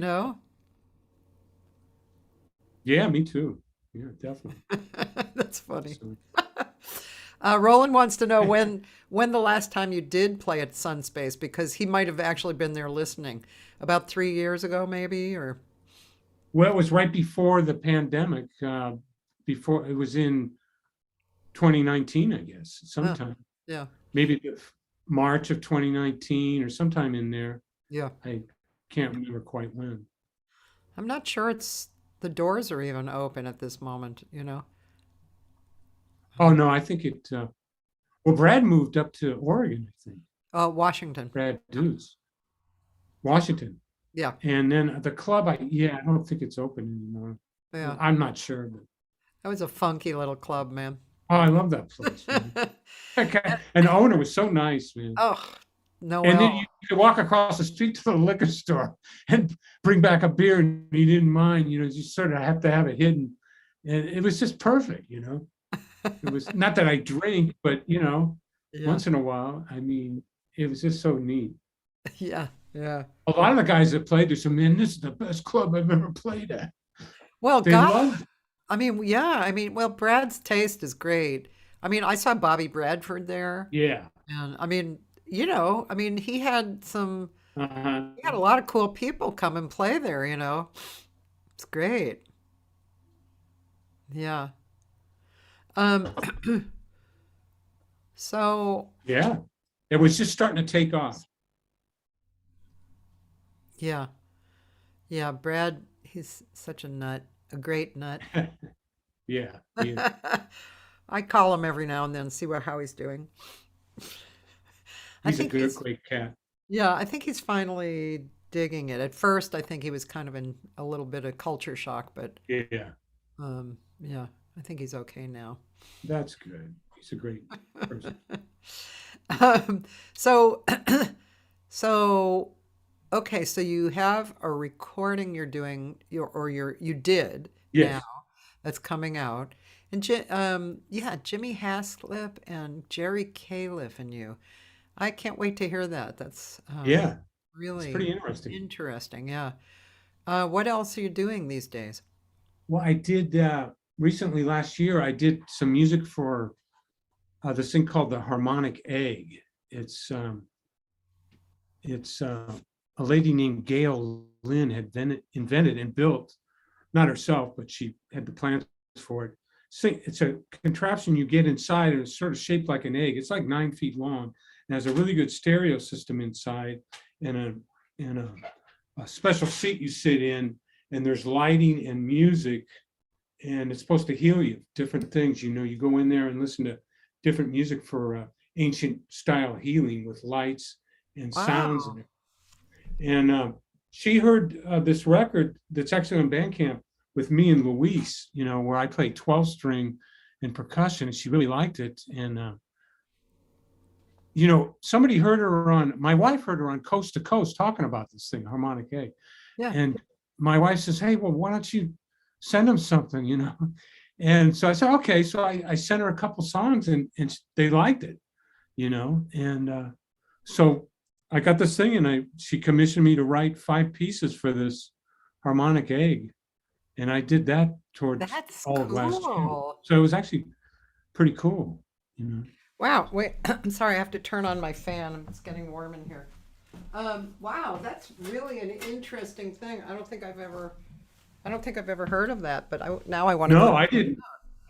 B: Yeah, me too. Yeah, definitely.
A: That's funny.
B: So,
A: Roland wants to know when the last time you did play at Sunspace, because he might have actually been there listening. About 3 years ago, maybe, or
B: well, it was right before the pandemic. Before it was in 2019, I guess,
A: oh,
B: sometime.
A: yeah,
B: Maybe March of 2019 or sometime in there.
A: yeah.
B: I can't remember quite when.
A: I'm not sure it's the doors are even open at this moment.
B: Oh no, I think well, Brad moved up to Oregon, I think.
A: Washington.
B: Brad Deuce, Washington.
A: Yeah,
B: And then the club, I don't think it's open anymore.
A: yeah.
B: I'm not sure, but
A: That was a funky little club, man.
B: oh, I love that place, man. Okay. And the owner was so nice, man.
A: Oh,
B: And then
A: Noel.
B: you could walk across the street to the liquor store and bring back a beer, and he didn't mind. You sort of have to have it hidden, and it was just perfect. It was not that I drink, but
A: Yeah,
B: once in a while. I mean, it was just so neat.
A: yeah, yeah.
B: A lot of the guys that played there said, "Man, this is the best club I've ever played at."
A: Well,
B: They
A: God,
B: loved it.
A: I mean, yeah, I mean, well, Brad's taste is great. I mean, I saw Bobby Bradford there,
B: Yeah.
A: and I mean, he had
B: Uh-huh.
A: he had a lot of cool people come and play there. It's great. Yeah. Um, so
B: Yeah. It was just starting to take off.
A: yeah, yeah, Brad, he's such a nut, a great nut.
B: Yeah. Yeah.
A: I call him every now and then, see how he's doing. I
B: He's a
A: think
B: good,
A: he's
B: great cat.
A: Yeah, I think he's finally digging it. At first, I think he was kind of in a little bit of culture shock, but
B: Yeah.
A: yeah, I think he's okay now.
B: That's good. He's a great person.
A: Um, so, so okay, so you have a recording you're doing, you did now
B: Yes.
A: that's coming out, and yeah, Jimmy Haslip and Jerry Califf and you. I can't wait to hear that. That's
B: Yeah. It's
A: really
B: pretty interesting.
A: interesting. Yeah. What else are you doing these days?
B: Well, I did recently last year, I did some music for this thing called the harmonic egg. It's a lady named Gail Lynn had invented and built, not herself, but she had the plans for it. It's a contraption you get inside, and it's sort of shaped like an egg. It's like 9 feet long, and has a really good stereo system inside, and a special seat you sit in, and there's lighting and music, and it's supposed to heal you. Different things, you go in there and listen to different music for ancient style healing with lights and sounds
A: Wow.
B: and she heard this record that's actually on Bandcamp with me and Luis, where I play 12 string and percussion, and she really liked it. And somebody my wife heard her on Coast to Coast talking about this thing, harmonic egg.
A: Yeah.
B: And my wife says, "Hey, well, why don't you send them something?" And so I said, okay. So I sent her a couple songs, and they liked it. And so I got this thing, and she commissioned me to write 5 pieces for this harmonic egg. And I did that towards
A: That's
B: all of last year.
A: cool.
B: So it was actually pretty cool.
A: Wow. Wait, I'm sorry. I have to turn on my fan. It's getting warm in here. Wow, that's really an interesting thing. I don't think I've ever I don't think I've ever heard of that, but now I want to
B: No,
A: go.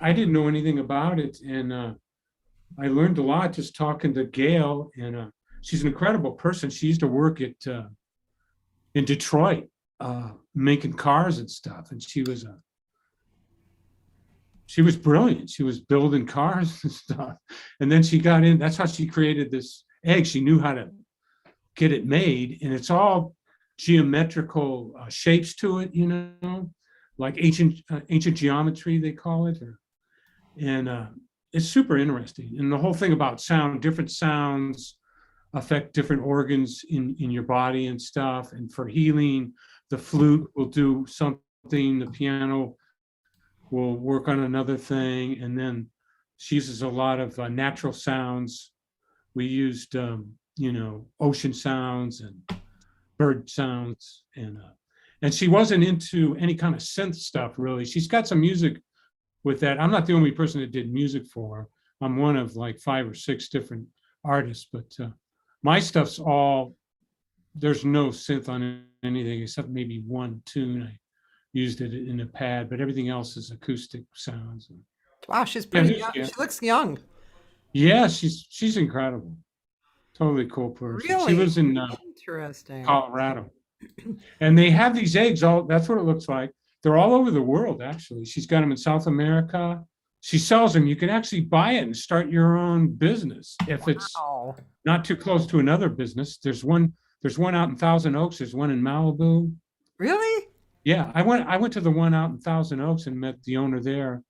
B: I didn't know anything about it, and I learned a lot just talking to Gail, and she's an incredible person. She used to work at in Detroit, making cars and stuff, and she was brilliant. She was building cars and stuff, and then she got in. That's how she created this egg. She knew how to get it made, and it's all geometrical shapes to it, like ancient geometry they call it, and it's super interesting. And the whole thing about sound, different sounds affect different organs in your body and stuff. And for healing, the flute will do something, the piano will work on another thing, and then she uses a lot of natural sounds. We used, ocean sounds and bird sounds, and she wasn't into any kind of synth stuff really. She's got some music with that. I'm not the only person that did music for her. I'm one of like 5 or 6 different artists, but my stuff's all, there's no synth on anything except maybe one tune. I used it in a pad, but everything else is acoustic sounds.
A: Wow, she's
B: Yeah,
A: pretty young. She looks young.
B: yeah, she's incredible. Totally cool person. She
A: Really
B: lives in
A: interesting.
B: Colorado, and they have these eggs. All that's what it looks like. They're all over the world. Actually, she's got them in South America. She sells them. You can actually buy it and start your own business if it's
A: Wow.
B: not too close to another business. There's one. There's one out in Thousand Oaks. There's one in Malibu.
A: Really?
B: Yeah, I went to the one out in Thousand Oaks and met the owner there,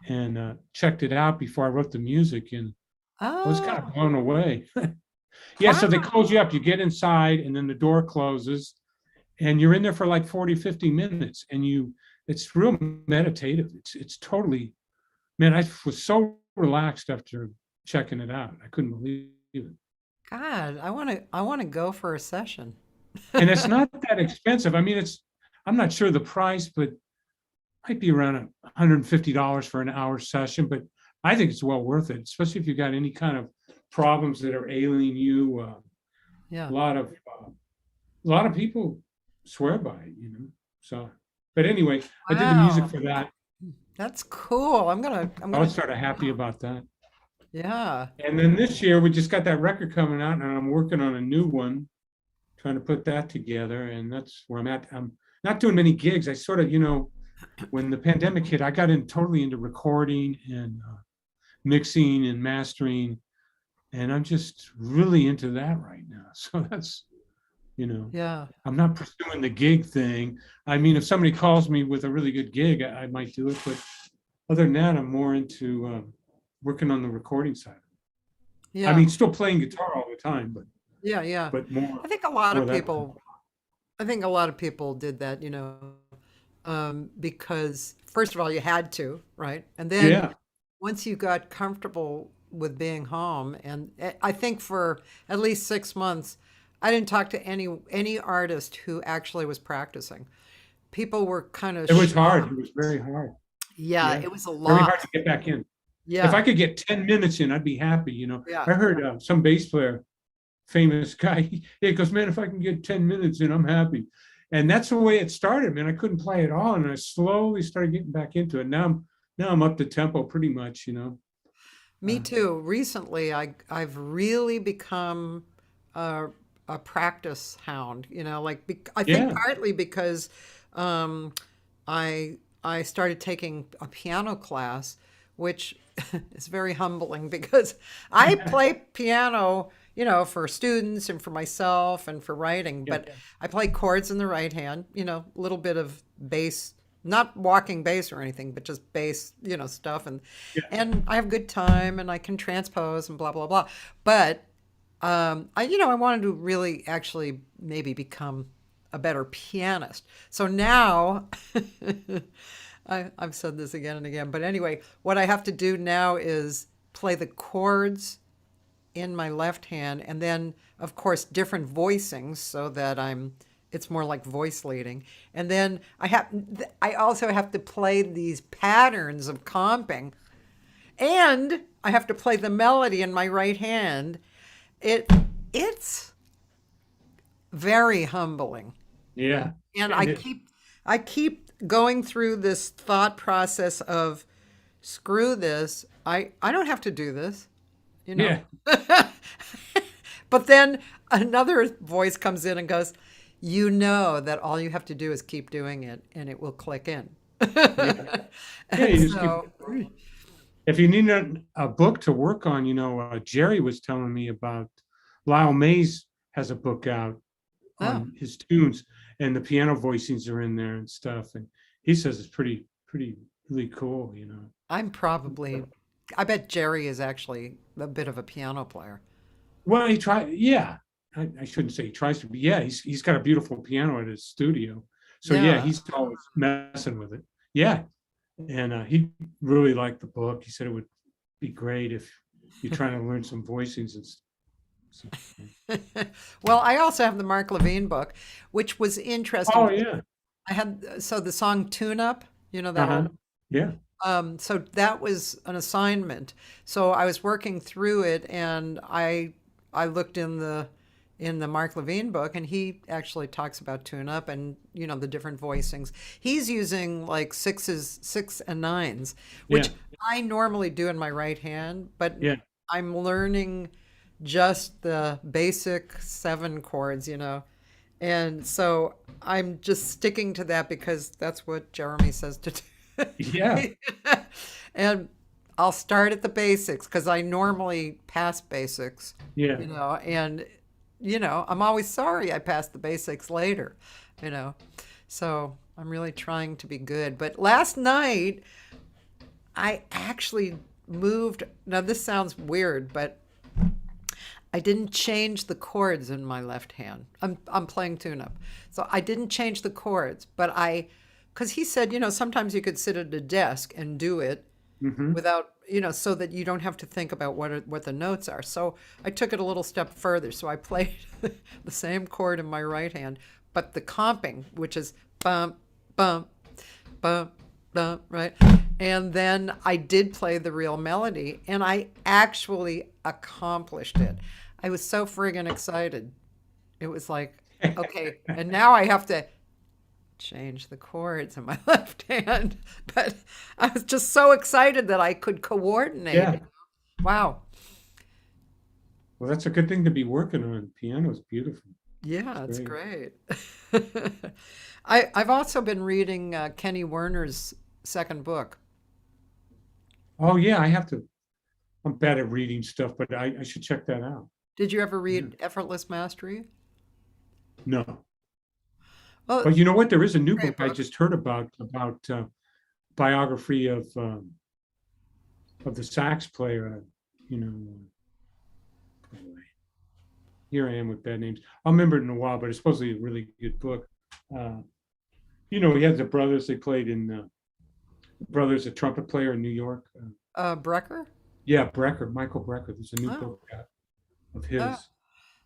B: and checked it out before I wrote the music, and I was kind
A: Oh,
B: of blown away. Yeah, so they
A: wow.
B: close you up. You get inside, and then the door closes, and you're in there for like 40, 50 minutes, and it's real meditative. It's totally, man, I was so relaxed after checking it out. I couldn't believe it.
A: God, I want to go for a session.
B: And it's not that expensive. I mean, I'm not sure the price, but might be around $150 for an hour session, but I think it's well worth it, especially if you got any kind of problems that are ailing you.
A: Yeah.
B: A lot of people swear by it. So, but anyway, I did the music
A: Wow.
B: for that.
A: That's cool. I'm
B: I
A: gonna
B: was sort of happy about that.
A: yeah.
B: And then this year we just got that record coming out, and I'm working on a new one, trying to put that together, and that's where I'm at. I'm not doing many gigs. I sort of, when the pandemic hit, I got in totally into recording and mixing and mastering, and I'm just really into that right now. So that's,
A: Yeah.
B: I'm not pursuing the gig thing. I mean, if somebody calls me with a really good gig, I might do it. But other than that, I'm more into working on the recording side. I
A: Yeah.
B: mean, still playing guitar all the time,
A: Yeah, yeah.
B: but
A: I think a lot
B: more
A: of
B: that.
A: people I think a lot of people did that, because first of all, you had to, right? And then
B: Yeah,
A: once you got comfortable with being home, and I think for at least 6 months, I didn't talk to any artist who actually was practicing. People were kind of
B: it was hard. It
A: shocked.
B: was very hard.
A: Yeah,
B: Yeah,
A: it was a
B: very hard
A: lot.
B: to get back in. If I
A: Yeah,
B: could get 10 minutes in, I'd be happy.
A: yeah.
B: I heard some bass player, famous guy, he goes, man, if I can get 10 minutes in, I'm happy. And that's the way it started, man. I couldn't play at all. And I slowly started getting back into it. Now I'm up to tempo pretty much.
A: Me
B: Uh,
A: too. Recently, I've really become a, a practice hound. Like I think
B: yeah.
A: partly because um, I started taking a piano class, which is very humbling because I play piano, for students and for myself and for writing,
B: Yeah.
A: but I play chords in the right hand, a little bit of bass, not walking bass or anything, but just bass, stuff, and
B: Yeah.
A: I have a good time and I can transpose and blah blah blah. But I wanted to really actually maybe become a better pianist. So now I've said this again and again, but anyway, what I have to do now is play the chords in my left hand, and then of course different voicings so that it's more like voice leading. And then I also have to play these patterns of comping, and I have to play the melody in my right hand. It's very humbling.
B: Yeah.
A: And
B: And it,
A: I keep going through this thought process of screw this, I don't have to do this, you know.
B: Yeah.
A: But then another voice comes in and goes, you know that all you have to do is keep doing it and it will click in.
B: Yeah. Yeah,
A: And
B: you just
A: so,
B: keep, if you need a book to work on, Jerry was telling me about Lyle Mays has a book out
A: oh,
B: on his tunes, and the piano voicings are in there and stuff. And he says it's pretty really cool.
A: I bet Jerry is actually a bit of a piano player.
B: Well, he tried, yeah. I shouldn't say he tries to be. Yeah, he's got a beautiful piano at his studio. So yeah,
A: Yeah.
B: he's always messing with it. Yeah. And he really liked the book. He said it would be great if you're trying to learn some voicings and stuff.
A: Well, I also have the Mark Levine book, which was interesting.
B: Oh yeah.
A: I had so the song Tune Up, that
B: Uh-huh.
A: old.
B: Yeah.
A: So that was an assignment. So I was working through it, and I looked in the Mark Levine book, and he actually talks about tune up and the different voicings. He's using like six and nines, which
B: Yeah.
A: I normally do in my right hand, but
B: Yeah.
A: I'm learning just the basic seven chords. And so I'm just sticking to that because that's what Jeremy says to
B: Yeah.
A: do. And I'll start at the basics because I normally pass basics,
B: Yeah.
A: and I'm always sorry I passed the basics later, you know. So I'm really trying to be good. But last night I actually moved. Now this sounds weird, but I didn't change the chords in my left hand. I'm playing tune-up. So I didn't change the chords, but because he said, sometimes you could sit at a desk and do it
B: Hmm.
A: without, so that you don't have to think about what the notes are. So I took it a little step further. So I played the same chord in my right hand, but the comping, which is bump, bump, bump, bump, right? And then I did play the real melody, and I actually accomplished it. I was so friggin' excited. It was like, okay, and now I have to change the chords in my left hand. But I was just so excited that I could coordinate.
B: Yeah.
A: Wow.
B: Well, that's a good thing to be working on. Piano is beautiful.
A: Yeah,
B: It's
A: it's
B: great.
A: great. I've also been reading Kenny Werner's second book.
B: Oh yeah, I have to. I'm bad at reading stuff, but I should check that out.
A: Did you ever
B: Yeah.
A: read Effortless Mastery?
B: No,
A: Well,
B: but you know what? There is a new
A: great
B: book I
A: book.
B: just heard about biography of the sax player. You know, boy, here I am with bad names. I'll remember it in a while, but it's supposedly a really good book. Uh, he had the brothers. They played in brothers, a trumpet player in New York.
A: Brecker?
B: Yeah, Michael Brecker. There's a new
A: Oh,
B: book out of
A: uh,
B: his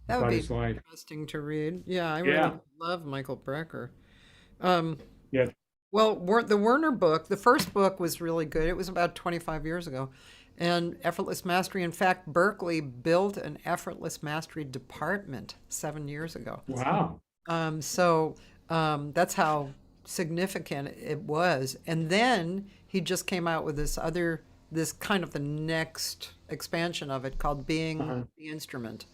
A: that would
B: about
A: be
B: his life.
A: interesting to read. Yeah, I really
B: Yeah,
A: love Michael Brecker. Um,
B: yeah.
A: well, the Werner book, the first book was really good. It was about 25 years ago. And Effortless Mastery, in fact, Berkeley built an Effortless Mastery department 7 years ago.
B: Wow.
A: So that's how significant it was. And then he just came out with this kind of the next expansion of it called Being
B: Uh-huh.
A: the Instrument.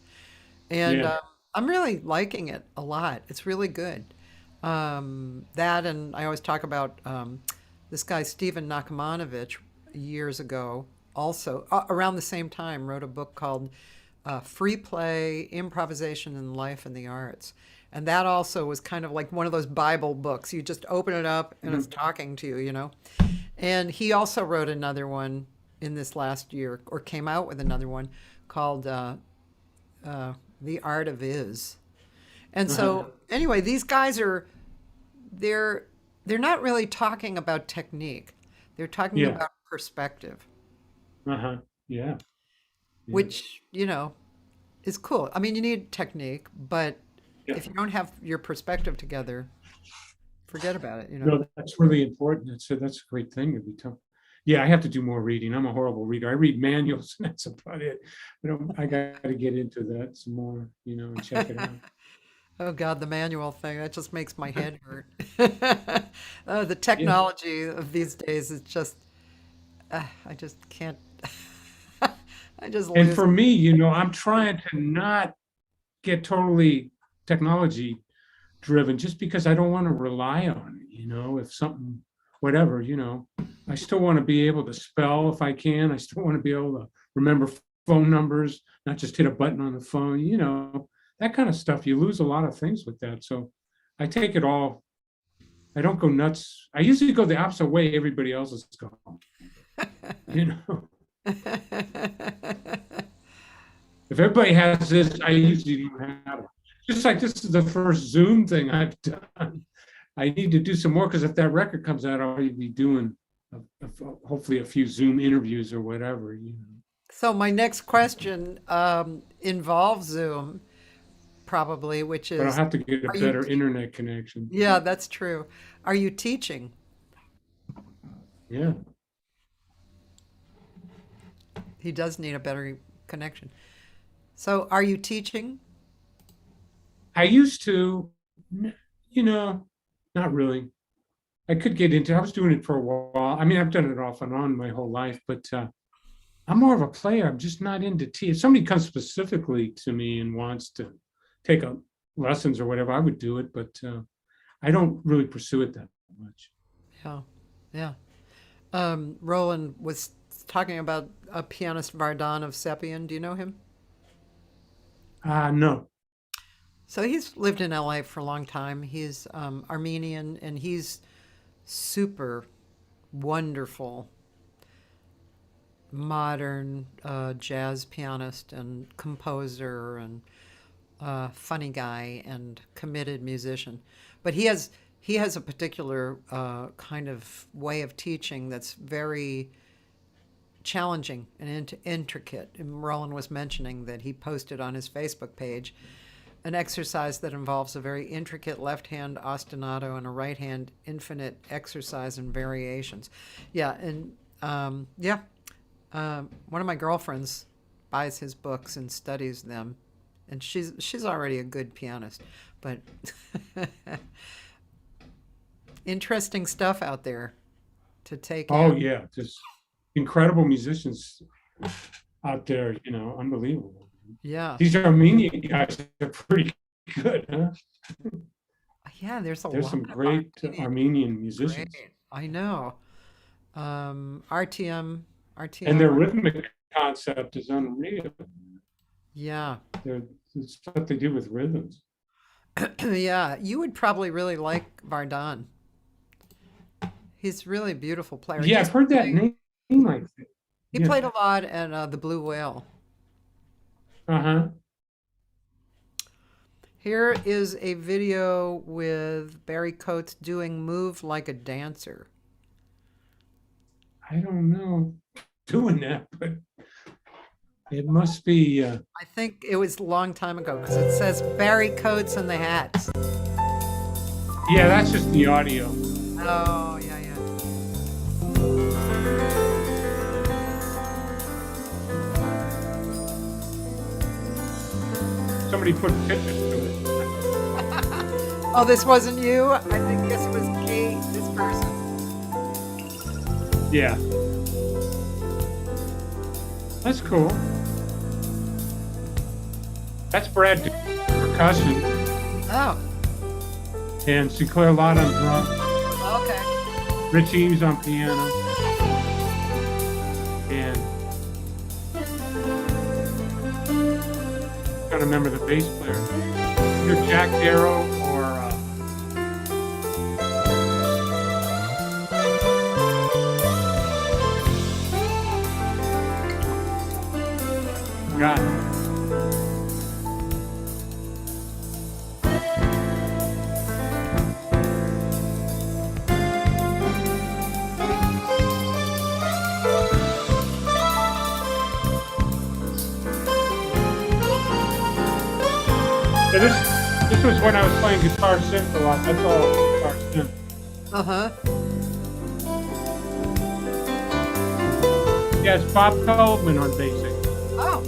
A: And
B: Yeah.
A: I'm really liking it a lot. It's really good. That, and I always talk about this guy, Stephen Nakamanovich, years ago, also around the same time, wrote a book called Free Play, Improvisation in Life and the Arts. And that also was kind of like one of those Bible books. You just open it up and it's
B: Mhm.
A: talking to you. And he also wrote another one in this last year, or came out with another one called The Art of Is. And
B: Uh-huh.
A: so anyway, these guys they're they're not really talking about technique. They're talking
B: Yeah.
A: about perspective,
B: Uh-huh. Yeah. Yeah.
A: which, is cool. I mean, you need technique, but
B: Yeah.
A: if you don't have your perspective together, forget about it.
B: No, that's really important. That's a great thing to be tough. Yeah, I have to do more reading. I'm a horrible reader. I read manuals and that's about it. I got to get into that some more, and check it out.
A: Oh God, the manual thing, that just makes my head hurt. The
B: Yeah.
A: technology of these days is just, I just can't, I just
B: And
A: lose.
B: for me, I'm trying to not get totally technology driven just because I don't want to rely on it, if something, whatever, I still want to be able to spell if I can. I still want to be able to remember phone numbers, not just hit a button on the phone, that kind of stuff. You lose a lot of things with that. So I take it all. I don't go nuts. I usually go the opposite way everybody else is going, you know. If everybody has this, I usually don't have it. Just like this is the first Zoom thing I've done. I need to do some more because if that record comes out, I'll be doing hopefully a few Zoom interviews or whatever.
A: So my next question involves Zoom, probably, which
B: But I'll
A: is,
B: have to get a
A: are you?
B: better internet connection.
A: Yeah, that's true. Are you teaching?
B: Yeah.
A: He does need a better connection. So, are you teaching?
B: I used to, you know, not really. I could get into. I was doing it for a while. I mean, I've done it off and on my whole life, but I'm more of a player. I'm just not into tea. If somebody comes specifically to me and wants to take a lessons or whatever, I would do it, but I don't really pursue it that much.
A: Yeah, yeah. Roland was talking about a pianist Vardan of Sepian. Do you know him?
B: No.
A: So he's lived in LA for a long time. He's Armenian and he's super wonderful modern jazz pianist and composer and funny guy and committed musician. But he has a particular kind of way of teaching that's very challenging and intricate. And Roland was mentioning that he posted on his Facebook page an exercise that involves a very intricate left hand ostinato and a right hand infinite exercise and variations. Yeah, and yeah, one of my girlfriends buys his books and studies them, and she's already a good pianist, but interesting stuff out there to take
B: Oh
A: in.
B: yeah, just incredible musicians out there. Unbelievable.
A: Yeah,
B: These Armenian guys are pretty good, huh?
A: yeah. There's a
B: There's
A: lot
B: some
A: of
B: great
A: Armenian.
B: Armenian
A: Great,
B: musicians,
A: I know. RTM,
B: and their
A: RTM.
B: rhythmic concept is unreal.
A: Yeah,
B: The stuff they do with rhythms.
A: yeah. You would probably really like Vardan. He's really a beautiful player.
B: Yeah, I've heard that name like that.
A: He
B: Yeah.
A: played a lot at the Blue Whale.
B: Uh-huh.
A: Here is a video with Barry Coates doing "Move Like a Dancer."
B: I don't know doing that, but it must be.
A: I think it was a long time ago because it says Barry Coates and the Hats.
B: Yeah, that's just the audio.
A: Oh, yeah, yeah.
B: Somebody put pictures to it.
A: Oh, this wasn't you? I think this was Kate, this person.
B: Yeah, that's cool. That's Brad percussion
A: Oh,
B: and Sinclair Lott on drums.
A: okay.
B: Rich Eames on piano, and I don't remember the bass player. Either Jack Darrow or God. Yeah, this was when I was playing guitar synth a lot. That's all guitar synth.
A: Uh-huh.
B: Yeah, it's Bob Feldman on basic.
A: Oh,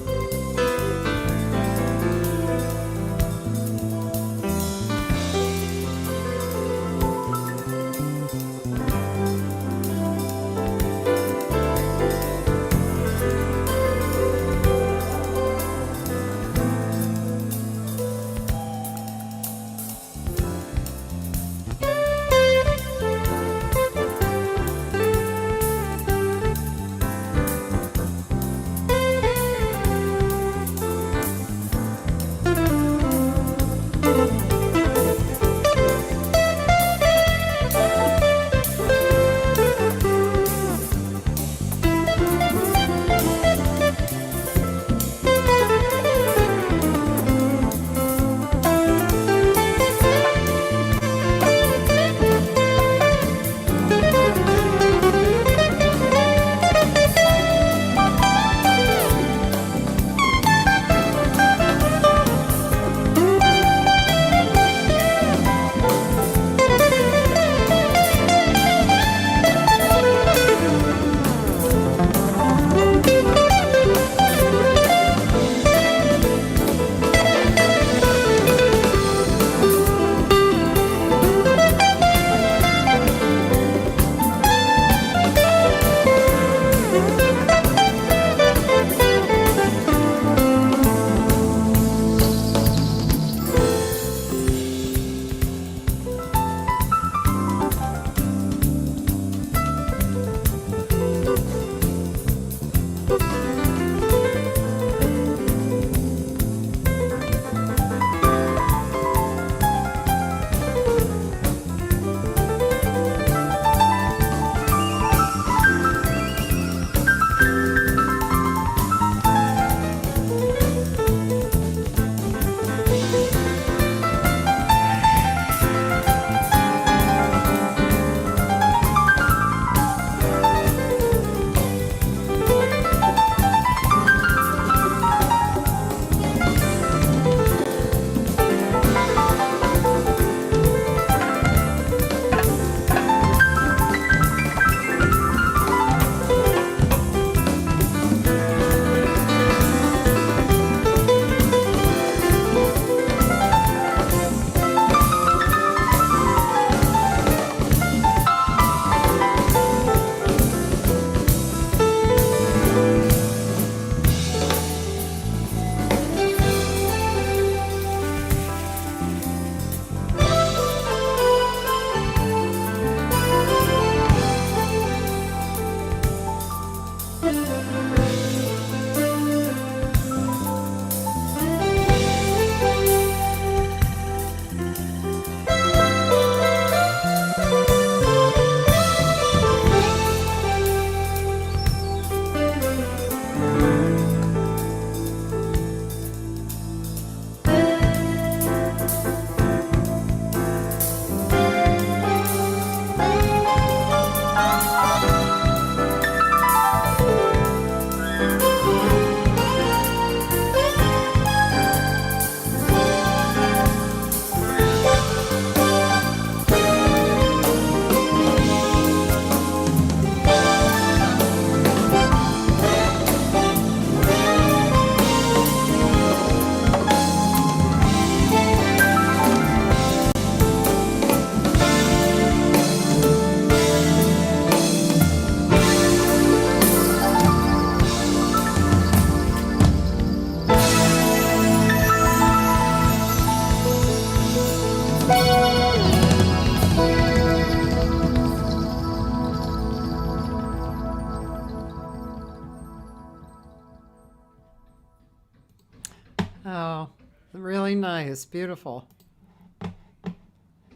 A: Oh, really nice. Beautiful.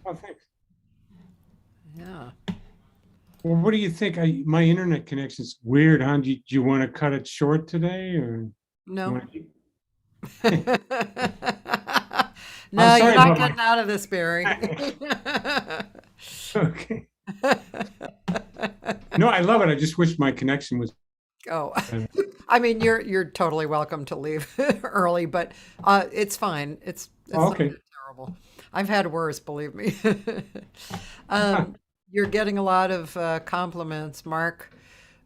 B: Oh, thanks.
A: Yeah.
B: Well, what do you think? My internet connection's weird, huh? Do you want to cut it short today, or you
A: No.
B: want to keep?
A: No,
B: I'm
A: you're
B: sorry
A: not
B: about
A: getting out of this, Barry.
B: okay. No, I love it. I just wish my connection was
A: Oh,
B: better.
A: I mean, you're totally welcome to leave early, but it's fine. It's
B: Oh,
A: not
B: okay.
A: that terrible. I've had worse, believe me. Um, you're getting a lot of compliments. Mark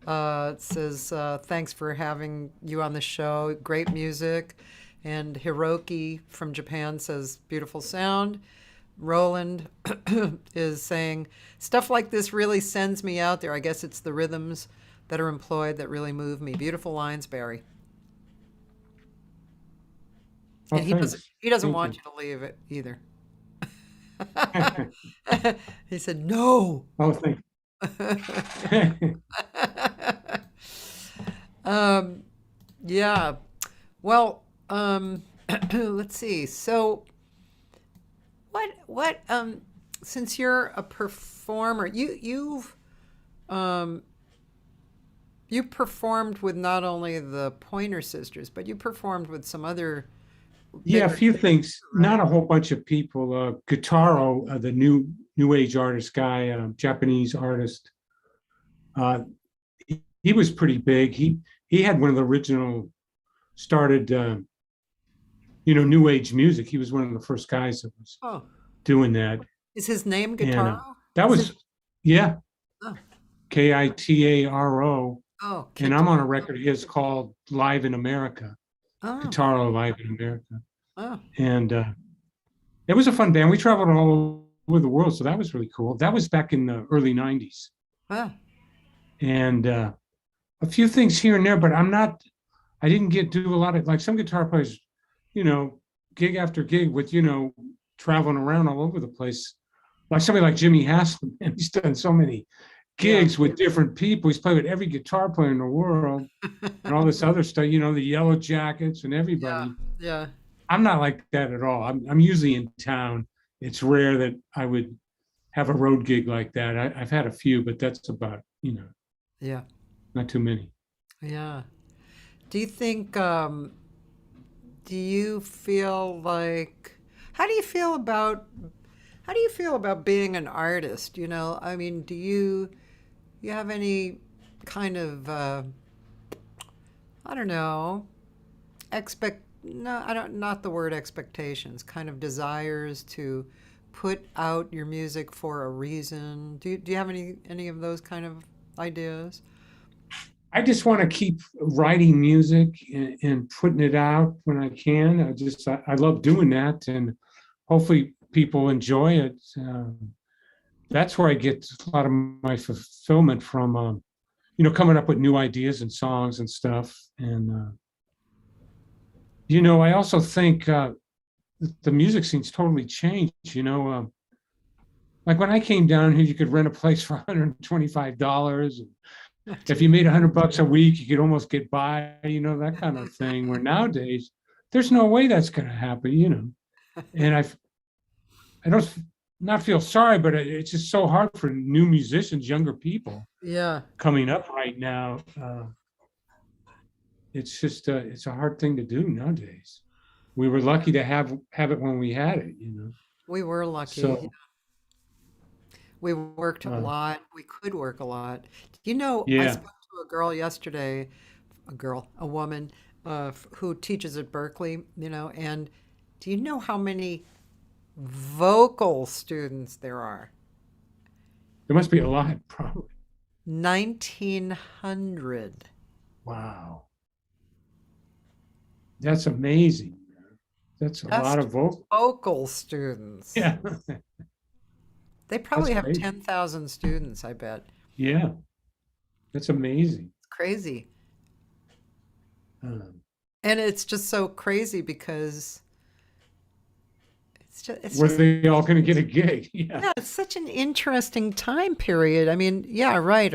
A: says thanks for having you on the show. Great music, and Hiroki from Japan says beautiful sound. Roland is saying stuff like this really sends me out there. I guess it's the rhythms that are employed that really move me. Beautiful lines, Barry.
B: Oh,
A: And
B: thanks.
A: he doesn't
B: Thank
A: want
B: you.
A: you to leave it either. He said no.
B: Oh, thanks.
A: um, yeah. Well, let's see. So what since you're a performer, um you performed with not only the Pointer Sisters, but you performed with some other
B: Yeah, a
A: bigger
B: few
A: things,
B: things.
A: right?
B: Not a whole bunch of people. Kitaro, the new age artist guy, Japanese artist. He was pretty big. He had one of the original started new age music. He was one of the first guys that was
A: Oh,
B: doing that.
A: is his name
B: And
A: Guitaro?
B: that
A: Is it?
B: was, yeah,
A: Oh,
B: Kitaro.
A: oh,
B: And I'm on a
A: Kitaro.
B: record of his called Live in America,
A: Oh,
B: Kitaro Live in America.
A: oh,
B: And it was a fun band. We traveled all over the world, so that was really cool. That was back in the early 90s.
A: oh.
B: And a few things here and there, but I didn't do a lot of, like some guitar players, you know, gig after gig with, traveling around all over the place. Like somebody like Jimmy Haslam, and he's done so many
A: Yeah.
B: gigs with different people. He's played with every guitar player in the world and all this other stuff, the Yellow Jackets and
A: Yeah.
B: everybody.
A: Yeah.
B: I'm not like that at all. I'm usually in town. It's rare that I would have a road gig like that. I've had a few, but that's about,
A: Yeah.
B: not too many.
A: Yeah. Do you think, do you feel like, how do you feel about, how do you feel about being an artist? I mean, you have any kind of, I don't know, no, I don't, not the word expectations, kind of desires to put out your music for a reason? Do you have any of those kind of ideas?
B: I just want to keep writing music and putting it out when I can. I love doing that, and hopefully people enjoy it. That's where I get a lot of my fulfillment from, coming up with new ideas and songs and stuff. And, I also think the music scene's totally changed, like when I came down here, you could rent a place for $125. If you made $100 a week, you could almost get by, that kind of thing. Where nowadays, there's no way that's going to happen. And I don't not feel sorry, but it's just so hard for new musicians, younger people
A: Yeah.
B: coming up right now. It's just it's a hard thing to do nowadays. We were lucky to have it when we had it.
A: We were lucky.
B: So
A: We worked a
B: uh,
A: lot. We could work a lot. I
B: yeah,
A: spoke to a girl yesterday, a woman who teaches at Berkeley, and do you know how many vocal students there are?
B: there must be a lot, probably.
A: 1,900.
B: Wow, that's amazing. That's a lot
A: Just
B: of vocal.
A: vocal students.
B: Yeah,
A: They
B: that's
A: probably have
B: great.
A: 10,000 students, I bet.
B: Yeah, that's amazing.
A: It's crazy.
B: Um,
A: And it's just so crazy because it's
B: were
A: just
B: they all going to get a gig? Yeah.
A: yeah, it's such an interesting time period. I mean, yeah, right.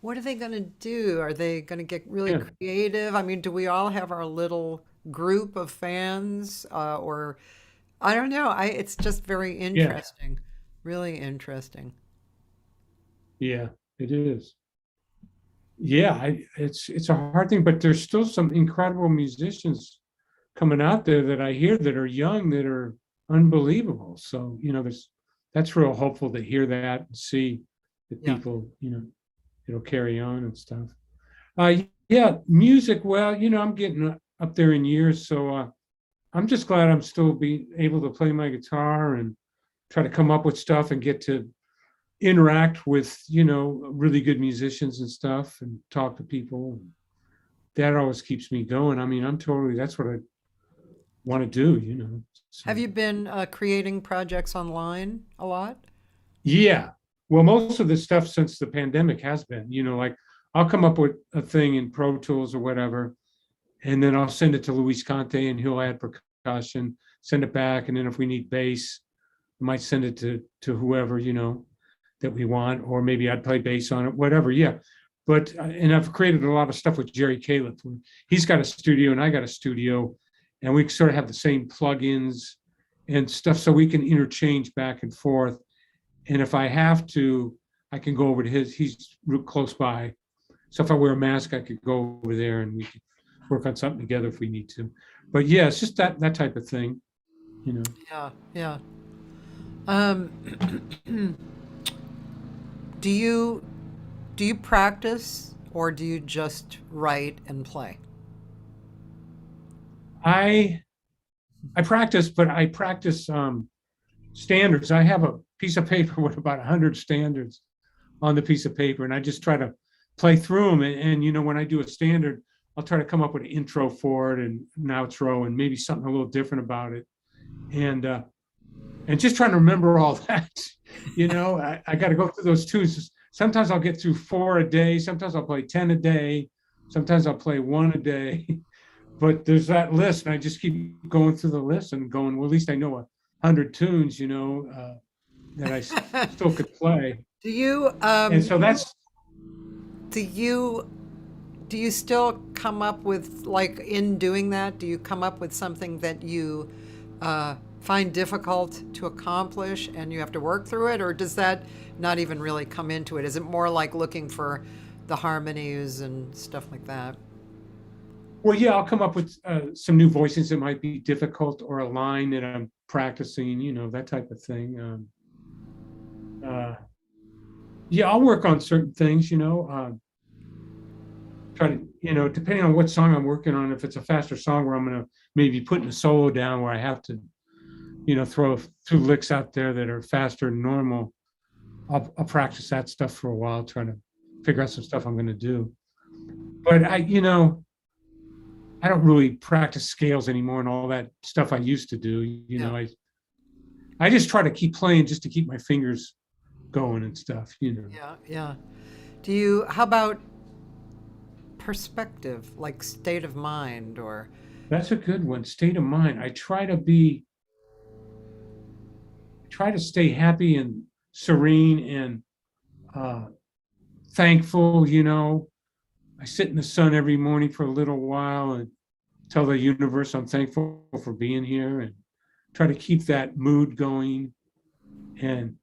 A: What are they going to do? Are they going to get really
B: Yeah.
A: creative? I mean, do we all have our little group of fans, or I don't know. It's just very
B: Yeah,
A: interesting, really interesting.
B: yeah, it is. Yeah, it's a hard thing, but there's still some incredible musicians coming out there that I hear that are young that are unbelievable. So, there's that's real hopeful to hear that and see that
A: Yeah.
B: people, it'll carry on and stuff. Yeah, music. Well, I'm getting up there in years, so I'm just glad I'm still being able to play my guitar and try to come up with stuff and get to interact with, really good musicians and stuff and talk to people. That always keeps me going. I mean, that's what I want to do,
A: Have
B: So,
A: you been creating projects online a lot?
B: yeah. Well, most of the stuff since the pandemic has been, like I'll come up with a thing in Pro Tools or whatever, and then I'll send it to Luis Conte and he'll add percussion, send it back. And then if we need bass, I might send it to whoever, that we want, or maybe I'd play bass on it, whatever. Yeah. But, and I've created a lot of stuff with Jerry Caleb. He's got a studio and I got a studio, and we sort of have the same plugins and stuff so we can interchange back and forth. And if I have to, I can go over to he's real close by. So if I wear a mask, I could go over there and we could work on something together if we need to. But yeah, it's just that type of thing, you know.
A: Yeah, yeah. Um, do you do you practice or do you just write and play?
B: I I practice, but I practice standards. I have a piece of paper with about 100 standards on the piece of paper, and I just try to play through them. And when I do a standard, I'll try to come up with an intro for it and an outro and maybe something a little different about it. And just trying to remember all that. I got to go through those tunes. Sometimes I'll get through 4 a day. Sometimes I'll play 10 a day. Sometimes I'll play 1 a day. But there's that list, and I just keep going through the list and going, well, at least I know 100 tunes, that I still could play.
A: Do you
B: And so that's,
A: do you do you still come up with, like, in doing that, do you come up with something that you find difficult to accomplish and you have to work through it, or does that not even really come into it? Is it more like looking for the harmonies and stuff like that?
B: well, yeah, I'll come up with some new voices that might be difficult or a line that I'm practicing, that type of thing. Uh, yeah, I'll work on certain things, try to, depending on what song I'm working on, if it's a faster song where I'm going to maybe put a solo down where I have to, throw 2 licks out there that are faster than normal, I'll practice that stuff for a while, trying to figure out some stuff I'm going to do. But I don't really practice scales anymore and all that stuff I used to do.
A: Yeah.
B: I just try to keep playing just to keep my fingers going and stuff.
A: Yeah, yeah. How about perspective, like state of mind, or
B: That's a good one. State of mind. I try to stay happy and serene and uh, thankful. I sit in the sun every morning for a little while and tell the universe I'm thankful for being here and try to keep that mood going and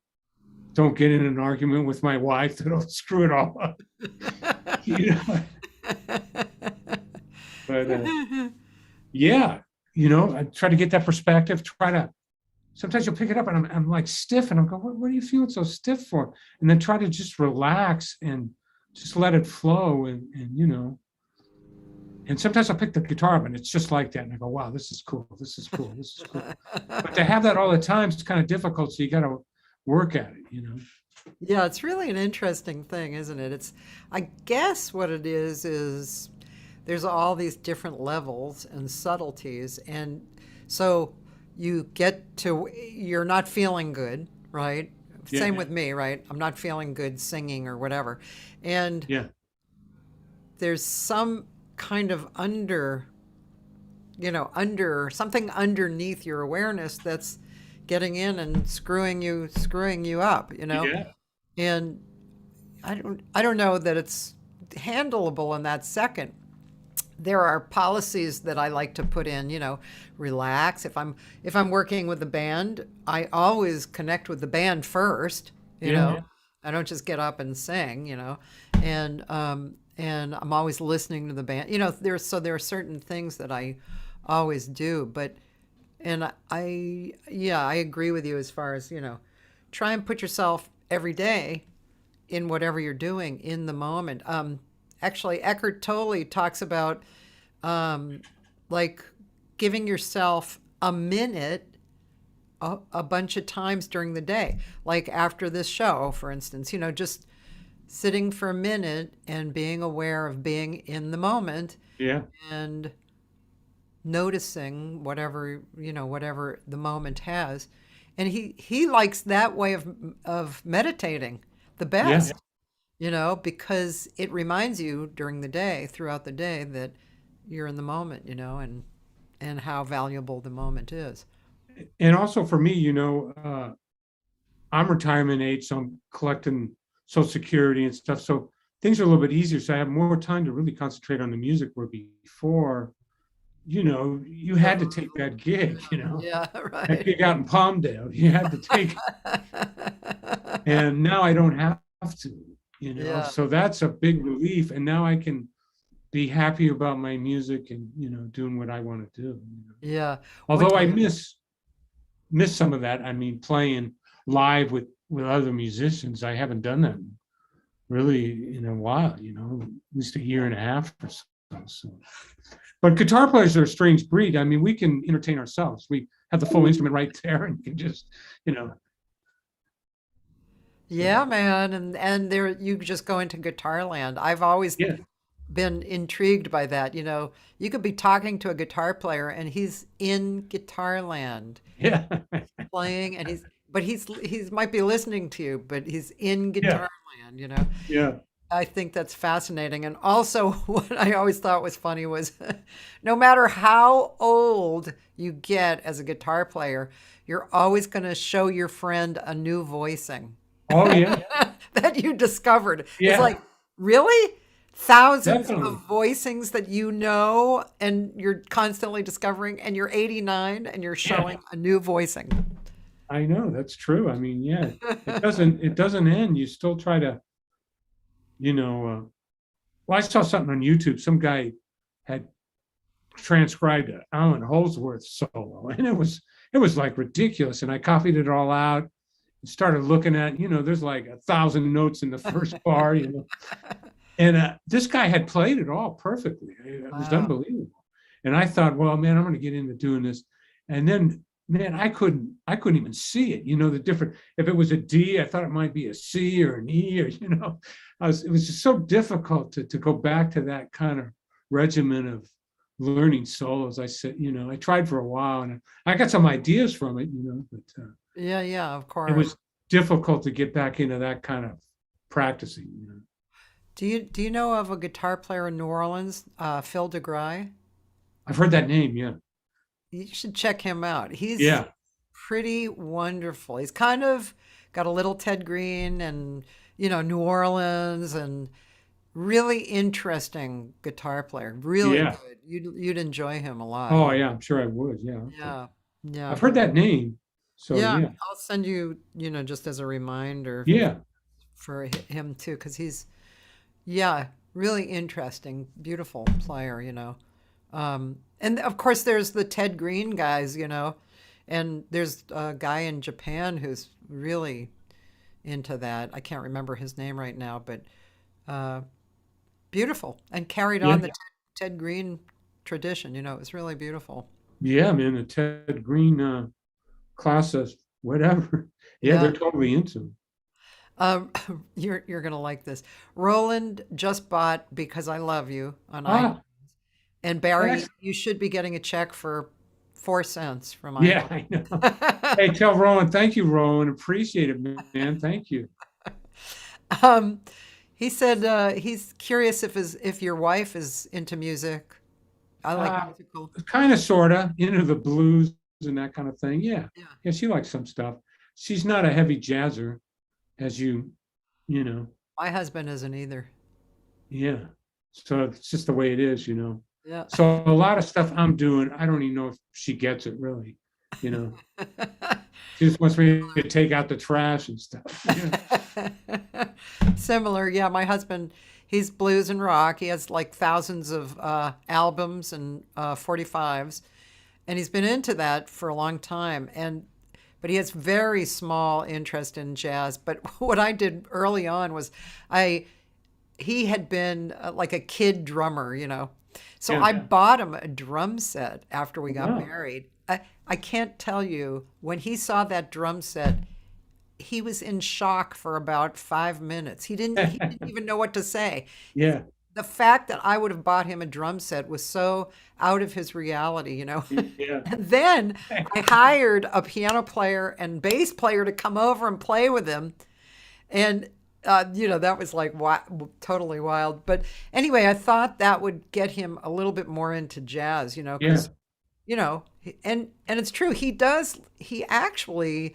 B: don't get in an argument with my wife that'll screw it all up. you know. But yeah, I try to get that perspective. Sometimes you'll pick it up and I'm like stiff and I'm going, what are you feeling so stiff for? And then try to just relax and just let it flow and sometimes I'll pick the guitar up and it's just like that. And I go, wow, this is cool. This is cool. This is cool. But to have that all the time is kind of difficult. So you got to work at it.
A: Yeah, it's really an interesting thing, isn't it? I guess what it is there's all these different levels and subtleties. And so you're not feeling good, right? Same
B: Yeah.
A: with me, right? I'm not feeling good singing or whatever. And
B: Yeah.
A: there's some kind of something underneath your awareness that's getting in and screwing you up.
B: Yeah.
A: And I don't know that it's handleable in that second. there are policies that I like to put in, relax. If I'm working with the band, I always connect with the band first, you
B: Yeah,
A: know. I don't just get up and sing, and I'm always listening to the band. There are certain things that I always do, but and yeah, I agree with you as far as, try and put yourself every day in whatever you're doing in the moment. Actually, Eckhart Tolle talks about um, like giving yourself a minute a bunch of times during the day, like after this show, for instance, just sitting for a minute and being aware of being in the moment
B: yeah,
A: and noticing whatever the moment has. And he likes that way of meditating the
B: yeah.
A: best, because it reminds you during the day, throughout the day, that you're in the moment, and how valuable the moment is.
B: And also for me, I'm retirement age, so I'm collecting Social Security and stuff. So things are a little bit easier. So I have more time to really concentrate on the music. Where before, you had to take that gig,
A: Yeah,
B: that
A: right.
B: gig out in Palmdale. You had to take, and now I don't have to,
A: Yeah,
B: So that's a big relief. And now I can be happy about my music and doing what I want to do.
A: yeah. What
B: Although I miss some of that. I mean, playing live with other musicians. I haven't done that really in a while. At least a year and a half or so. But guitar players are a strange breed. I mean, we can entertain ourselves. We have the full instrument right there, and can just, you know.
A: Yeah,
B: So
A: man, and there you just go into guitar land. I've always
B: yeah,
A: been intrigued by that. You could be talking to a guitar player and he's in guitar land
B: yeah,
A: playing, and he's might be listening to you, but he's in
B: yeah,
A: guitar land.
B: yeah.
A: I think that's fascinating. And also, what I always thought was funny was no matter how old you get as a guitar player, you're always going to show your friend a new voicing
B: Oh yeah,
A: that you discovered. It's
B: yeah,
A: like, really? Thousands
B: definitely.
A: of voicings that and you're constantly discovering, and you're 89 and you're
B: Yeah,
A: showing a new voicing.
B: I know that's true. I mean, yeah, it doesn't end. You still try to, you know. Well, I saw something on YouTube. Some guy had transcribed an Alan Holdsworth solo, and it was like ridiculous. And I copied it all out and started looking at, there's like 1,000 notes in the first bar, and this guy had played it all perfectly. It was
A: Wow.
B: unbelievable. And I thought, well, man, I'm going to get into doing this. And then, man, I couldn't even see it. The different. If it was a D, I thought it might be a C or an E, or it was just so difficult to go back to that kind of regimen of learning solos. I said, I tried for a while, and I got some ideas from it, but
A: Yeah, yeah, of
B: it
A: course.
B: was difficult to get back into that kind of practicing.
A: Do you know of a guitar player in New Orleans, Phil DeGry?
B: I've heard that name. Yeah.
A: You should check him out. He's
B: Yeah.
A: pretty wonderful. He's kind of got a little Ted Green and, New Orleans, and really interesting guitar player. Really
B: Yeah.
A: good. You'd enjoy him a lot.
B: Oh, yeah. I'm sure I would. Yeah. Okay.
A: Yeah. Yeah.
B: I've heard that name. So,
A: Yeah.
B: yeah.
A: I'll send you, just as a reminder
B: Yeah.
A: for him too, because yeah, really interesting, beautiful player. And of course, there's the Ted Green guys. And there's a guy in Japan who's really into that. I can't remember his name right now, but uh, beautiful, and carried
B: Yeah.
A: on the Ted Green tradition. It was really beautiful.
B: Yeah, man. The Ted Green classes, whatever. Yeah,
A: Yeah.
B: they're totally into it.
A: Um, you're gonna like this. Roland just bought "Because I Love You" on iTunes,
B: Ah,
A: and Barry,
B: that's,
A: you should be getting a check for 4 cents from
B: yeah,
A: iTunes.
B: I know. Hey, tell Rowan, thank you, Rowan. Appreciate it, man. Thank you.
A: um, he said he's curious if your wife is into music. I like
B: Uh,
A: musical.
B: Kind of, sort of, into the blues and that kind of thing. Yeah.
A: Yeah.
B: Yeah, she likes some stuff. She's not a heavy jazzer, as you know.
A: My husband isn't either.
B: Yeah. So it's just the way it is.
A: Yeah.
B: So a lot of stuff I'm doing, I don't even know if she gets it really, you know. She just wants me to take out the trash and stuff. Yeah.
A: Similar, yeah. My husband, he's blues and rock. He has like thousands of albums and 45s, and he's been into that for a long time. But he has very small interest in jazz. But what I did early on was, I he had been like a kid drummer, you know. So
B: Yeah.
A: I bought him a drum set after we got
B: Wow.
A: married. I can't tell you, when he saw that drum set, he was in shock for about 5 minutes. He didn't even know what to say.
B: Yeah.
A: The fact that I would have bought him a drum set was so out of his reality, you know.
B: Yeah.
A: And then I hired a piano player and bass player to come over and play with him. And that was like totally wild. But anyway, I thought that would get him a little bit more into jazz,
B: Yeah.
A: because and it's true. He actually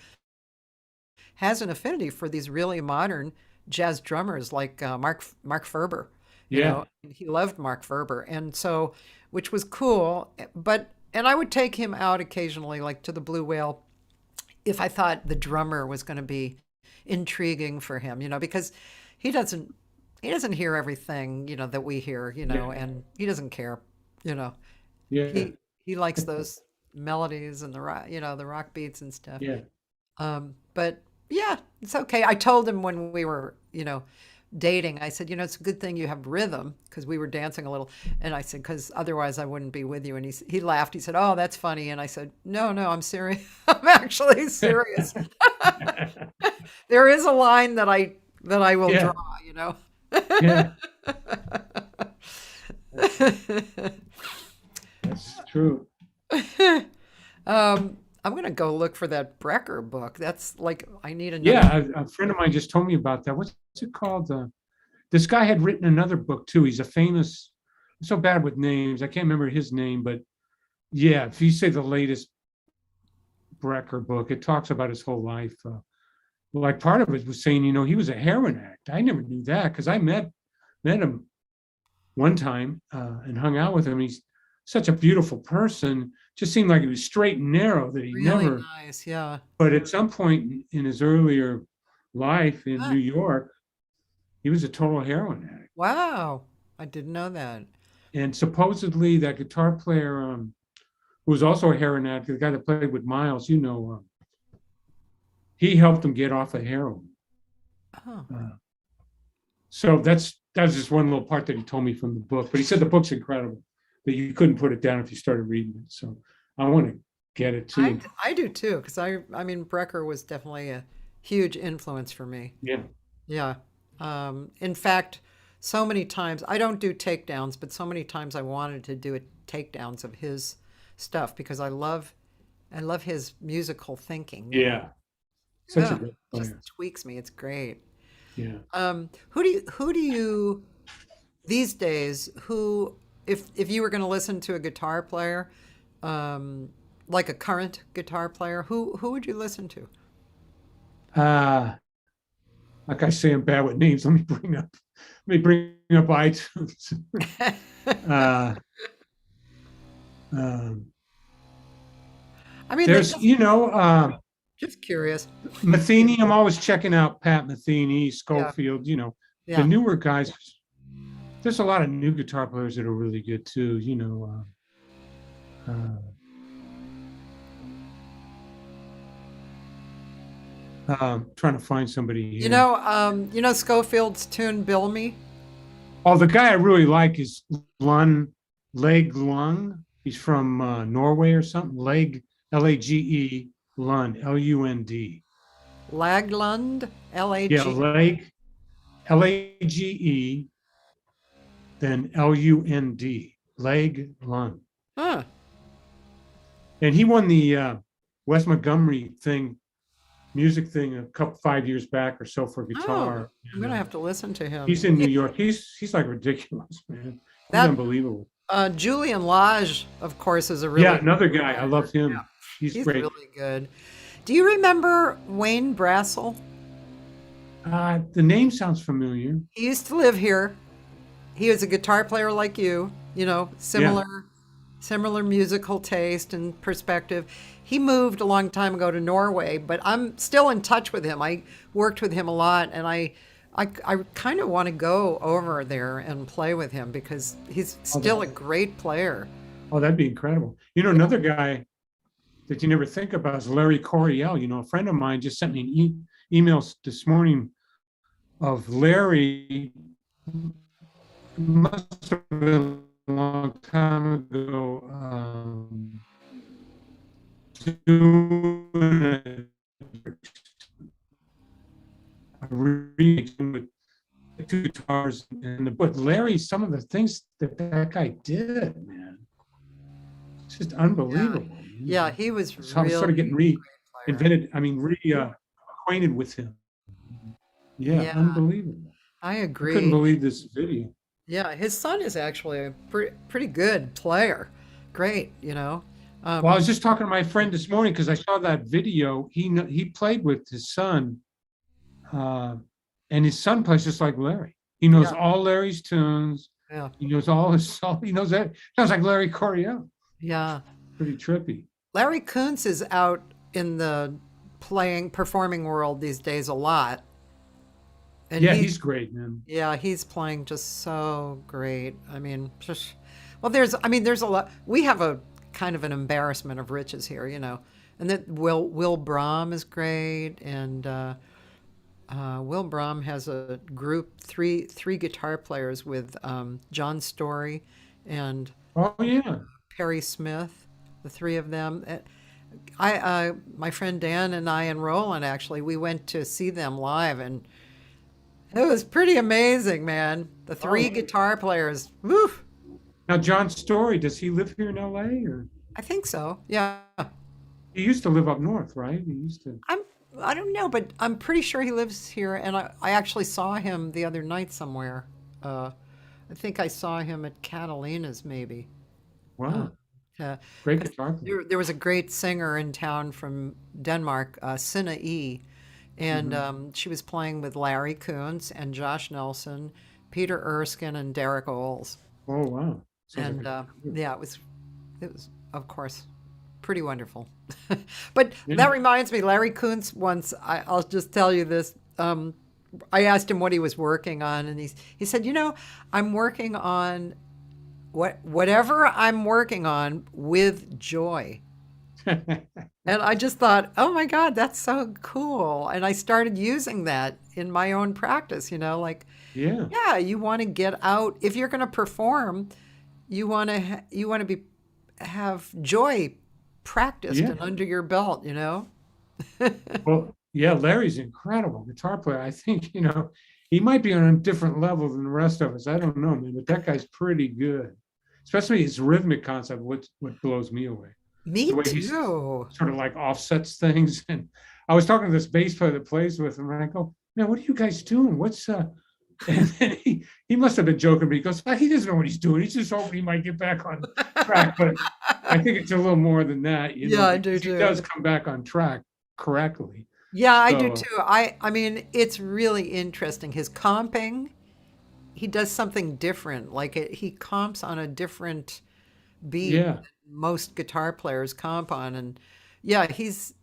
A: has an affinity for these really modern jazz drummers like Mark Ferber.
B: Yeah.
A: He loved Mark Ferber, and so, which was cool. And I would take him out occasionally, like to the Blue Whale, if I thought the drummer was going to be intriguing for him, because he doesn't hear everything, that we hear,
B: Yeah.
A: and he doesn't care, you know.
B: Yeah.
A: He likes those melodies and the rock, the rock beats and stuff.
B: Yeah.
A: But yeah, it's okay. I told him when we were, dating, I said, it's a good thing you have rhythm, because we were dancing a little. And I said, because otherwise I wouldn't be with you. And he laughed. He said, "Oh, that's funny." And I said, "No, no, I'm serious. I'm actually serious." There is a line that I will
B: Yeah.
A: draw,
B: Yeah. That's true.
A: I'm gonna go look for that Brecker book. That's like, I need another.
B: Yeah. A friend of mine just told me about that. What's it called? This guy had written another book too. He's a famous, I'm so bad with names. I can't remember his name, but yeah, if you say the latest Brecker book, it talks about his whole life. Like part of it was saying, he was a heroin addict. I never knew that because I met him one time and hung out with him. He's such a beautiful person. Just seemed like he was straight and narrow, that he
A: Really
B: never.
A: nice, yeah.
B: But at some point in his earlier life in
A: Ah,
B: New York, he was a total heroin addict.
A: wow, I didn't know that.
B: And supposedly that guitar player, who was also a heroin addict, the guy that played with Miles, he helped him get off of heroin.
A: Oh,
B: Uh, so that's just one little part that he told me from the book. But he said the book's incredible, that you couldn't put it down if you started reading it. So I want to get it too.
A: I do too, because I mean, Brecker was definitely a huge influence for me.
B: Yeah.
A: Yeah. In fact, so many times I don't do takedowns, but so many times I wanted to do takedowns of his stuff, because I love his musical thinking.
B: Yeah. Such a
A: Oh,
B: good
A: just
B: player.
A: tweaks me. It's great.
B: Yeah.
A: Who do you these days, if you were going to listen to a guitar player, like a current guitar player, who would you listen to?
B: Uh, like I say, I'm bad with names. Let me bring up iTunes. uh, um,
A: I mean,
B: there's,
A: just curious.
B: Metheny. I'm always checking out Pat Metheny,
A: Yeah,
B: Schofield, the
A: yeah.
B: newer guys. There's a lot of new guitar players that are really good too, trying to find somebody here.
A: Schofield's tune "Bill Me."
B: Oh, the guy I really like is Leg Lund. He's from Norway or something. Leg, Lage, Lund, Lund.
A: Laglund,
B: Yeah,
A: Lag.
B: Leg, Lage, then Lund. Leg Lund.
A: Huh.
B: And he won the Wes Montgomery music thing, 5 years back or so for
A: Oh,
B: guitar.
A: I'm gonna have to listen to him.
B: He's in New York. He's like ridiculous, man. He's
A: That
B: unbelievable.
A: Julian Lage, of course, is a
B: Yeah,
A: really
B: another guy. I love him.
A: yeah.
B: He's
A: He's
B: great.
A: really good. Do you remember Wayne Brassel?
B: The name sounds familiar.
A: He used to live here. He was a guitar player like you. You know,
B: Yeah.
A: similar musical taste and perspective. He moved a long time ago to Norway, but I'm still in touch with him. I worked with him a lot, and I kind of want to go over there and play with him because he's
B: Oh, that,
A: still a great player.
B: oh, that'd be incredible. You know,
A: Yeah.
B: another guy that you never think about is Larry Coryell. You know, a friend of mine just sent me an email this morning of Larry, must have been a long time ago, doing a remix with two guitars and the but Larry, some of the things that that guy did, man, it's just
A: Yeah.
B: unbelievable. You
A: Yeah,
B: know,
A: he was
B: so I was
A: really
B: sort of getting
A: a player.
B: reinvented. I mean, acquainted with him. Yeah,
A: Yeah,
B: unbelievable.
A: I
B: I couldn't
A: agree.
B: believe this video.
A: Yeah, his son is actually a pretty good player. Great, you know.
B: Well, I
A: Um,
B: was just talking to my friend this morning because I saw that video. He played with his son, uh, and his son plays just like Larry. He knows
A: yeah,
B: all Larry's tunes.
A: yeah,
B: He knows all his song. He knows that. Sounds like Larry Coryell.
A: yeah.
B: Pretty trippy.
A: Larry Kuntz is out in the performing world these days a lot, and
B: Yeah, he's great, man.
A: yeah, he's playing just so great. I mean, just, well, there's a lot. We have a kind of an embarrassment of riches here, you know, and that Will Brahm is great, and Will Brahm has a group three guitar players with John Story and
B: Oh yeah.
A: Perry Smith, the three of them. My friend Dan and I and Roland actually we went to see them live, and it was pretty amazing, man. The three
B: Oh,
A: guitar players. Woo!
B: now John Story, does he live here in LA or
A: I think so. Yeah.
B: he used to live up north, right? He used to.
A: I'm I don't know, but I'm pretty sure he lives here, and I actually saw him the other night somewhere. Uh, I think I saw him at Catalina's maybe. Uh,
B: Wow,
A: yeah,
B: great
A: because
B: guitar player.
A: there was a great singer in town from Denmark, Sinna E, and
B: Hmm.
A: she was playing with Larry Kuntz and Josh Nelson, Peter Erskine, and Derek Oles.
B: Oh wow, sounds like
A: And
B: a
A: yeah, it was of course pretty wonderful. But
B: yeah.
A: that reminds me, Larry Kuntz once, I'll just tell you this. I asked him what he was working on, and he said, you know, I'm working on whatever I'm working on with joy. And I just thought, oh my God, that's so cool. And I started using that in my own practice, you know, like,
B: Yeah,
A: yeah, you want to get out. If you're going to perform, you want to be have joy practiced
B: yeah.
A: and under your belt, you know?
B: Well, yeah, Larry's an incredible guitar player. I think, you know, he might be on a different level than the rest of us. I don't know, man, but that guy's pretty good. Especially his rhythmic concept, what blows me away.
A: Me
B: The way he's
A: too.
B: sort of like offsets things. And I was talking to this bass player that plays with him, and I go, man, what are you guys doing? What's and then he must have been joking, but he goes, "Ah, he doesn't know what he's doing. He's just hoping he might get back on track." But I think it's a little more than that, you know,
A: Yeah, I do
B: because he
A: too.
B: does come back on track correctly.
A: Yeah, I do
B: So
A: too. I mean, it's really interesting. His comping, he does something different. Like he comps on a different beat
B: yeah.
A: than most guitar players comp on, and yeah, he's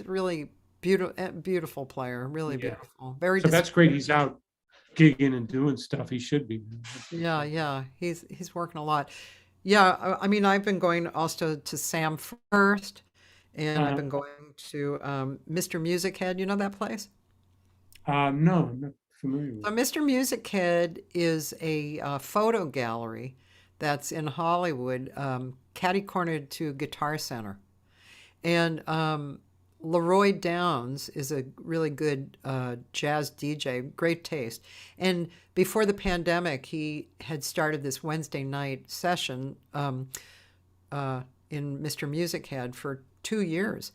A: really beautiful player, really
B: Yeah.
A: beautiful, very
B: So
A: dis.
B: that's great. He's out gigging and doing stuff. He should be, man. That's for
A: Yeah,
B: sure.
A: yeah, he's working a lot. Yeah, I mean, I've been going also to Sam First, and I've
B: Uh,
A: been going to Mr. Music Head. You know that place?
B: no, I'm not familiar with
A: So Mr. Music Head is a photo gallery that's in Hollywood, catty cornered to Guitar Center. And Leroy Downs is a really good jazz DJ, great taste. And before the pandemic, he had started this Wednesday night session uh, in Mr. Music Head for 2 years.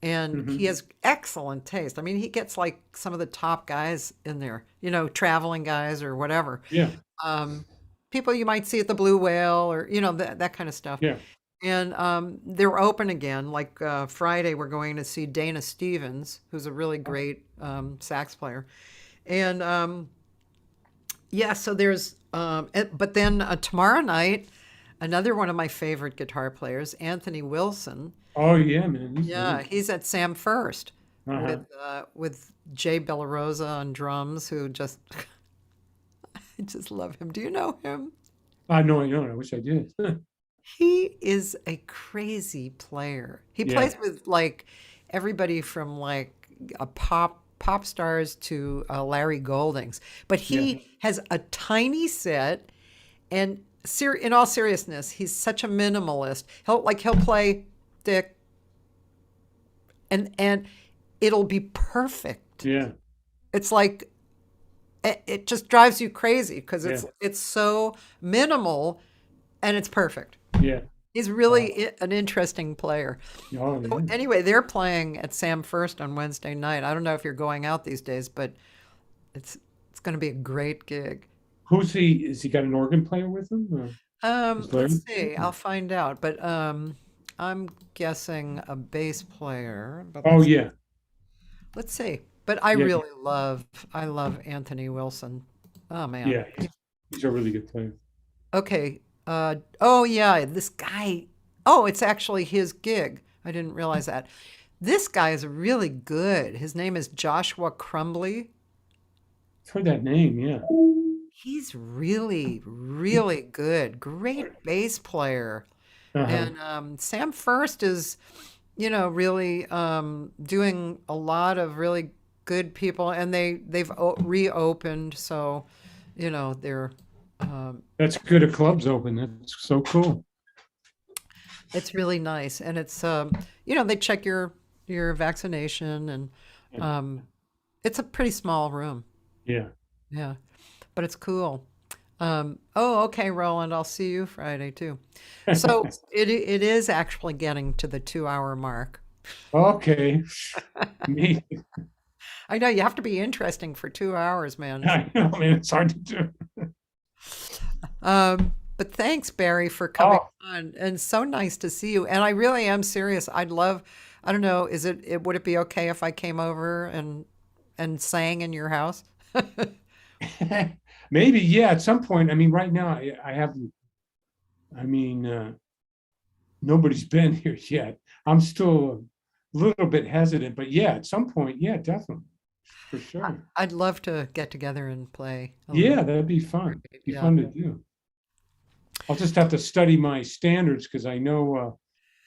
B: it.
A: And he
B: Hmm.
A: has excellent taste. I mean, he gets like some of the top guys in there, you know, traveling guys or whatever.
B: Yeah,
A: Um, People you might see at the Blue Whale or, you know, that kind of stuff.
B: yeah.
A: And they're open again. Like Friday, we're going to see Dana Stevens, who's a really great sax player. And yeah, so there's, but then tomorrow night, Another one of my favorite guitar players, Anthony Wilson.
B: Oh yeah, man. He's
A: Yeah,
B: really,
A: he's at Sam First
B: uh-huh.
A: with Jay Bellarosa on drums, who just I just love him. Do you know him?
B: I know, I know. I wish I did.
A: He is a crazy player. He
B: Yeah,
A: plays with like everybody from like a pop stars to Larry Goldings, but
B: yeah,
A: he has a tiny set. And in all seriousness, he's such a minimalist. He'll play Dick, and it'll be perfect.
B: yeah,
A: It's like it just drives you crazy because
B: yeah,
A: it's so minimal and it's perfect.
B: yeah.
A: He's
B: Wow.
A: really an interesting player.
B: Oh
A: So
B: yeah.
A: anyway, they're playing at Sam First on Wednesday night. I don't know if you're going out these days, but it's it's going to be a great gig.
B: Who's he? Is he got an organ player with him? Or is
A: Let's
B: Larry?
A: see. I'll find out, but I'm guessing a bass player. But
B: Oh yeah,
A: let's see. But
B: yeah,
A: I love Anthony Wilson. Oh man.
B: yeah. He's a really good player.
A: Okay. Oh yeah, this guy. Oh, it's actually his gig. I didn't realize that. This guy is really good. His name is Joshua Crumbly.
B: I've heard that name. Yeah.
A: He's really, really good. Great bass player.
B: Uh-huh.
A: And Sam First is, really doing a lot of really good people, and reopened, so they're
B: That's good. A club's open. That's so cool.
A: it's really nice, and it's they check your vaccination, and
B: Yeah.
A: um, it's a pretty small room,
B: Yeah.
A: yeah, but it's cool. Oh, okay, Roland, I'll see you Friday too. So it is actually getting to the 2 hour mark.
B: Okay. Me.
A: I know you have to be interesting for 2 hours, man.
B: I know, man. It's hard to do.
A: But thanks, Barry, for coming
B: Oh,
A: on, and so nice to see you. And I really am serious. I don't know, would it be okay if I came over and sang in your house?
B: maybe, yeah, at some point. I mean, right now, I haven't, I mean, nobody's been here yet. I'm still a little bit hesitant, but yeah, at some point, yeah, definitely, for sure.
A: I'd love to get together and play a little.
B: Yeah, that'd be fun. Be
A: Yeah.
B: fun to do. I'll just have to study my standards because I know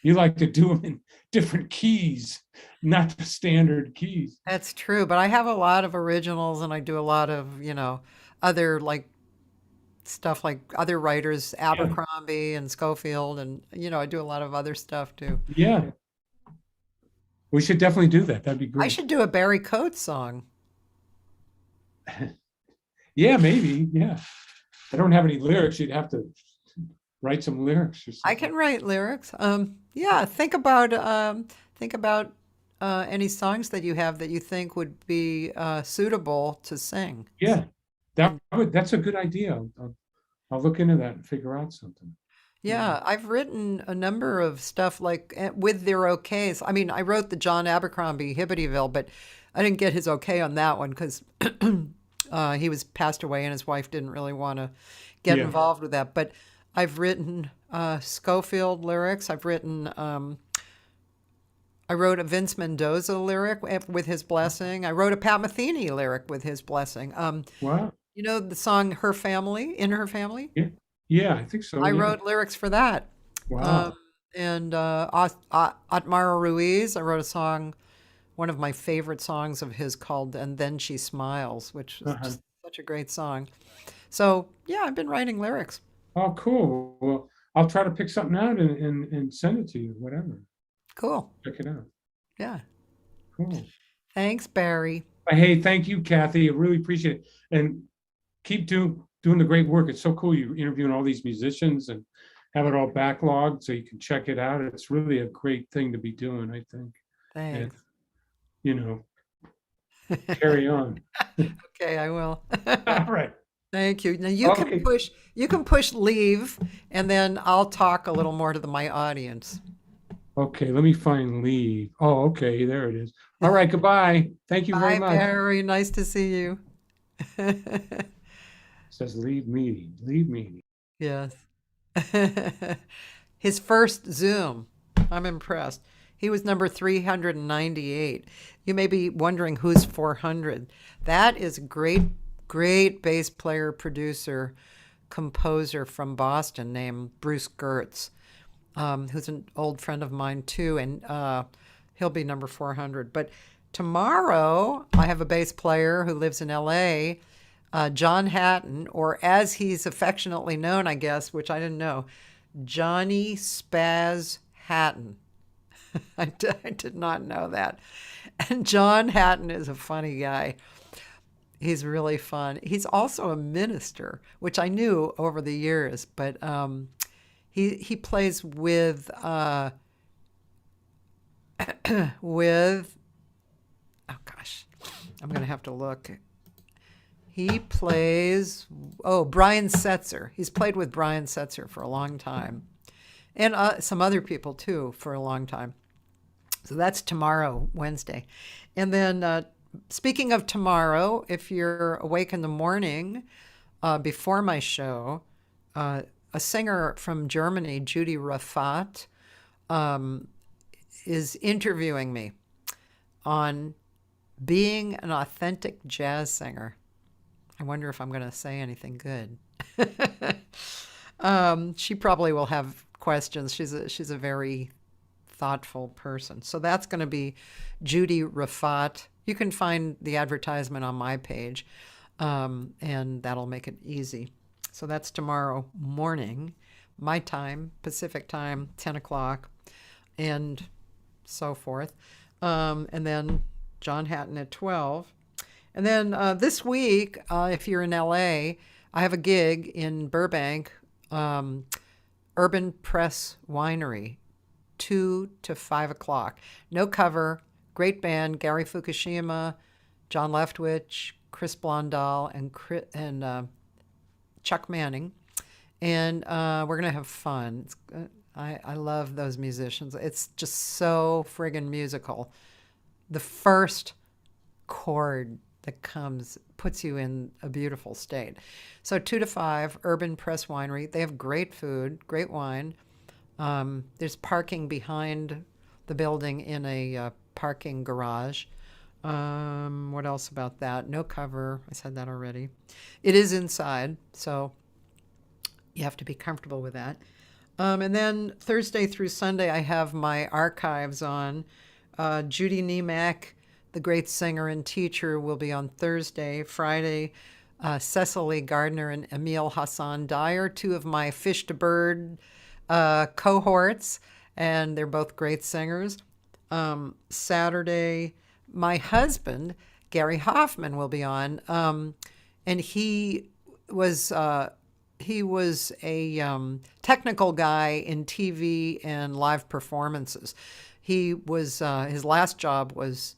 B: you like to do them in different keys, not the standard keys.
A: That's true, but I have a lot of originals and I do a lot of, other like stuff like other writers,
B: Yeah,
A: Abercrombie and Schofield, and I do a lot of other stuff too.
B: yeah, we should definitely do that. That'd be
A: I
B: great.
A: should do a Barry Coates song.
B: Yeah, maybe. Yeah, I don't have any lyrics. You'd have to write some lyrics or
A: I
B: something.
A: can write lyrics. Yeah, think about any songs that you have that you think would be suitable to sing.
B: Yeah, that's a good idea. I'll look into that and figure out something. Yeah.
A: Yeah, I've written a number of stuff like with their okays. I mean, I wrote the John Abercrombie Hibbityville, but I didn't get his okay on that one because he was passed away and his wife didn't really want to get
B: Yeah.
A: involved with that. But I've written Schofield lyrics. I wrote a Vince Mendoza lyric with his blessing. I wrote a Pat Metheny lyric with his blessing.
B: Wow.
A: The song "Her Family" in Her Family.
B: Yeah. Yeah, I think so.
A: I
B: Yeah.
A: wrote lyrics for that. Um,
B: Wow.
A: and Atmara Ruiz, I wrote a song, one of my favorite songs of his called "And Then She Smiles," which is
B: Uh-huh.
A: just such a great song. So yeah, I've been writing lyrics.
B: Oh, cool. Well, I'll try to pick something out and send it to you, whatever.
A: Cool.
B: Check it out.
A: Yeah.
B: Cool.
A: Thanks, Barry.
B: Hey, thank you, Cathy. I really appreciate it. And keep doing the great work. It's so cool. You're interviewing all these musicians and have it all backlogged so you can check it out. It's really a great thing to be doing, I think. And,
A: Thanks.
B: you know, carry on.
A: Okay, I will.
B: All right.
A: Thank you. Now
B: Okay.
A: you can push leave, and then I'll talk a little more to my audience.
B: Okay. Let me find leave. Oh, okay. There it is. All right. Goodbye. Thank you very
A: Bye,
B: much.
A: Barry. Nice to see you.
B: It says leave meeting. Leave meeting.
A: Yes. His first Zoom. I'm impressed. He was number 398. You may be wondering who's 400. That is a great bass player, producer, composer from Boston named Bruce Gertz, who's an old friend of mine too, and he'll be number 400. But tomorrow, I have a bass player who lives in LA, John Hatton, or as he's affectionately known, I guess, which I didn't know, Johnny Spaz Hatton. I did not know that. And John Hatton is a funny guy. He's really fun. He's also a minister, which I knew over the years, but he plays with with, oh gosh, I'm gonna have to look. He plays, Brian Setzer. He's played with Brian Setzer for a long time, and some other people too for a long time. So that's tomorrow, Wednesday. And then speaking of tomorrow, if you're awake in the morning before my show, a singer from Germany, Judy Rafat, is interviewing me on being an authentic jazz singer. I wonder if I'm going to say anything good. She probably will have questions. She's a very thoughtful person. So that's going to be Judy Rafat. You can find the advertisement on my page, and that'll make it easy. So that's tomorrow morning, my time, Pacific time, 10 o'clock, and so forth. And then John Hatton at 12. And then this week, if you're in LA, I have a gig in Burbank, Urban Press Winery, 2 to 5 o'clock. No cover, great band, Gary Fukushima, John Leftwich, Chris Blondal, and Chuck Manning. And we're going to have fun. I love those musicians. It's just so friggin' musical. The first chord that comes puts you in a beautiful state. So 2 to 5, Urban Press Winery. They have great food, great wine. There's parking behind the building in a parking garage. What else about that? No cover. I said that already. It is inside, so you have to be comfortable with that. And then Thursday through Sunday, I have my archives on. Judy Niemak, the great singer and teacher, will be on Thursday. Friday, Cecily Gardner and Emil Hassan Dyer, two of my Fish to Bird cohorts, and they're both great singers. Saturday, my husband, Gary Hoffman, will be on, and he was a technical guy in TV and live performances. He was his last job was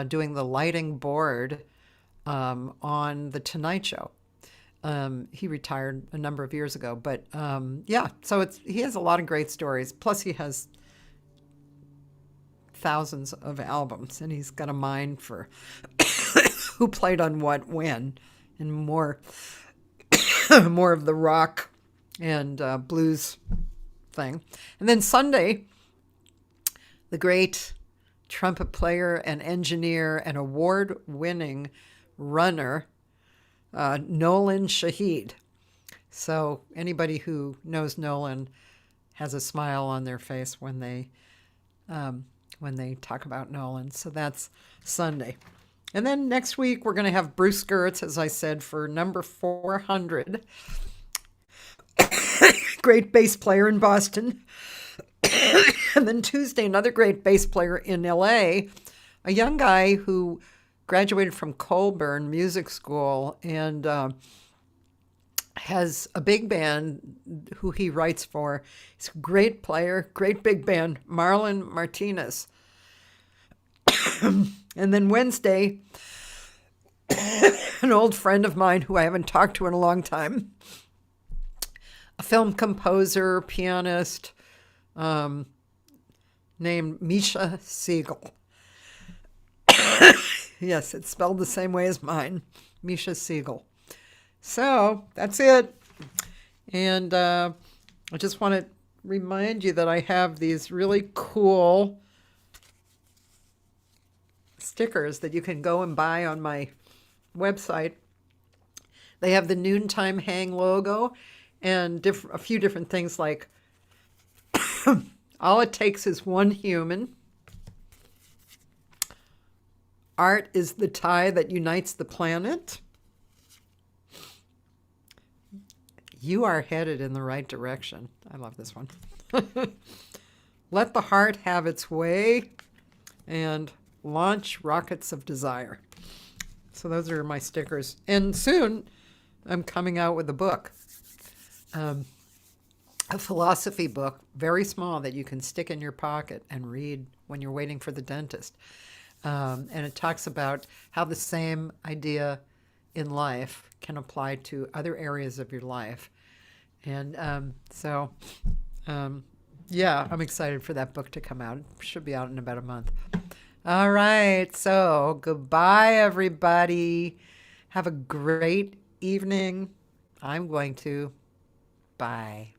A: doing the lighting board on The Tonight Show. He retired a number of years ago, but yeah, so he has a lot of great stories. Plus, he has thousands of albums, and he's got a mind for who played on what when, and more of the rock and blues thing. And then Sunday, the great trumpet player and engineer and award-winning runner, Nolan Shahid. So anybody who knows Nolan has a smile on their face when they talk about Nolan. So that's Sunday. And then next week, we're going to have Bruce Gertz, as I said, for number 400. Great bass player in Boston. And then Tuesday, another great bass player in LA, a young guy who graduated from Colburn Music School and has a big band who he writes for. He's a great player, great big band, Marlon Martinez. And then Wednesday, an old friend of mine who I haven't talked to in a long time, a film composer, pianist, named Misha Segal. Yes, it's spelled the same way as mine, Misha Segal. So that's it. And I just want to remind you that I have these really cool stickers that you can go and buy on my website. They have the Noontime Hang logo and a few different things like all it takes is one human. Art is the tie that unites the planet. You are headed in the right direction. I love this one. Let the heart have its way and launch rockets of desire. So those are my stickers. And soon I'm coming out with a book, a philosophy book, very small, that you can stick in your pocket and read when you're waiting for the dentist. And it talks about how the same idea in life can apply to other areas of your life. And yeah, I'm excited for that book to come out. It should be out in about a month. All right. So goodbye, everybody. Have a great evening. I'm going to. Bye.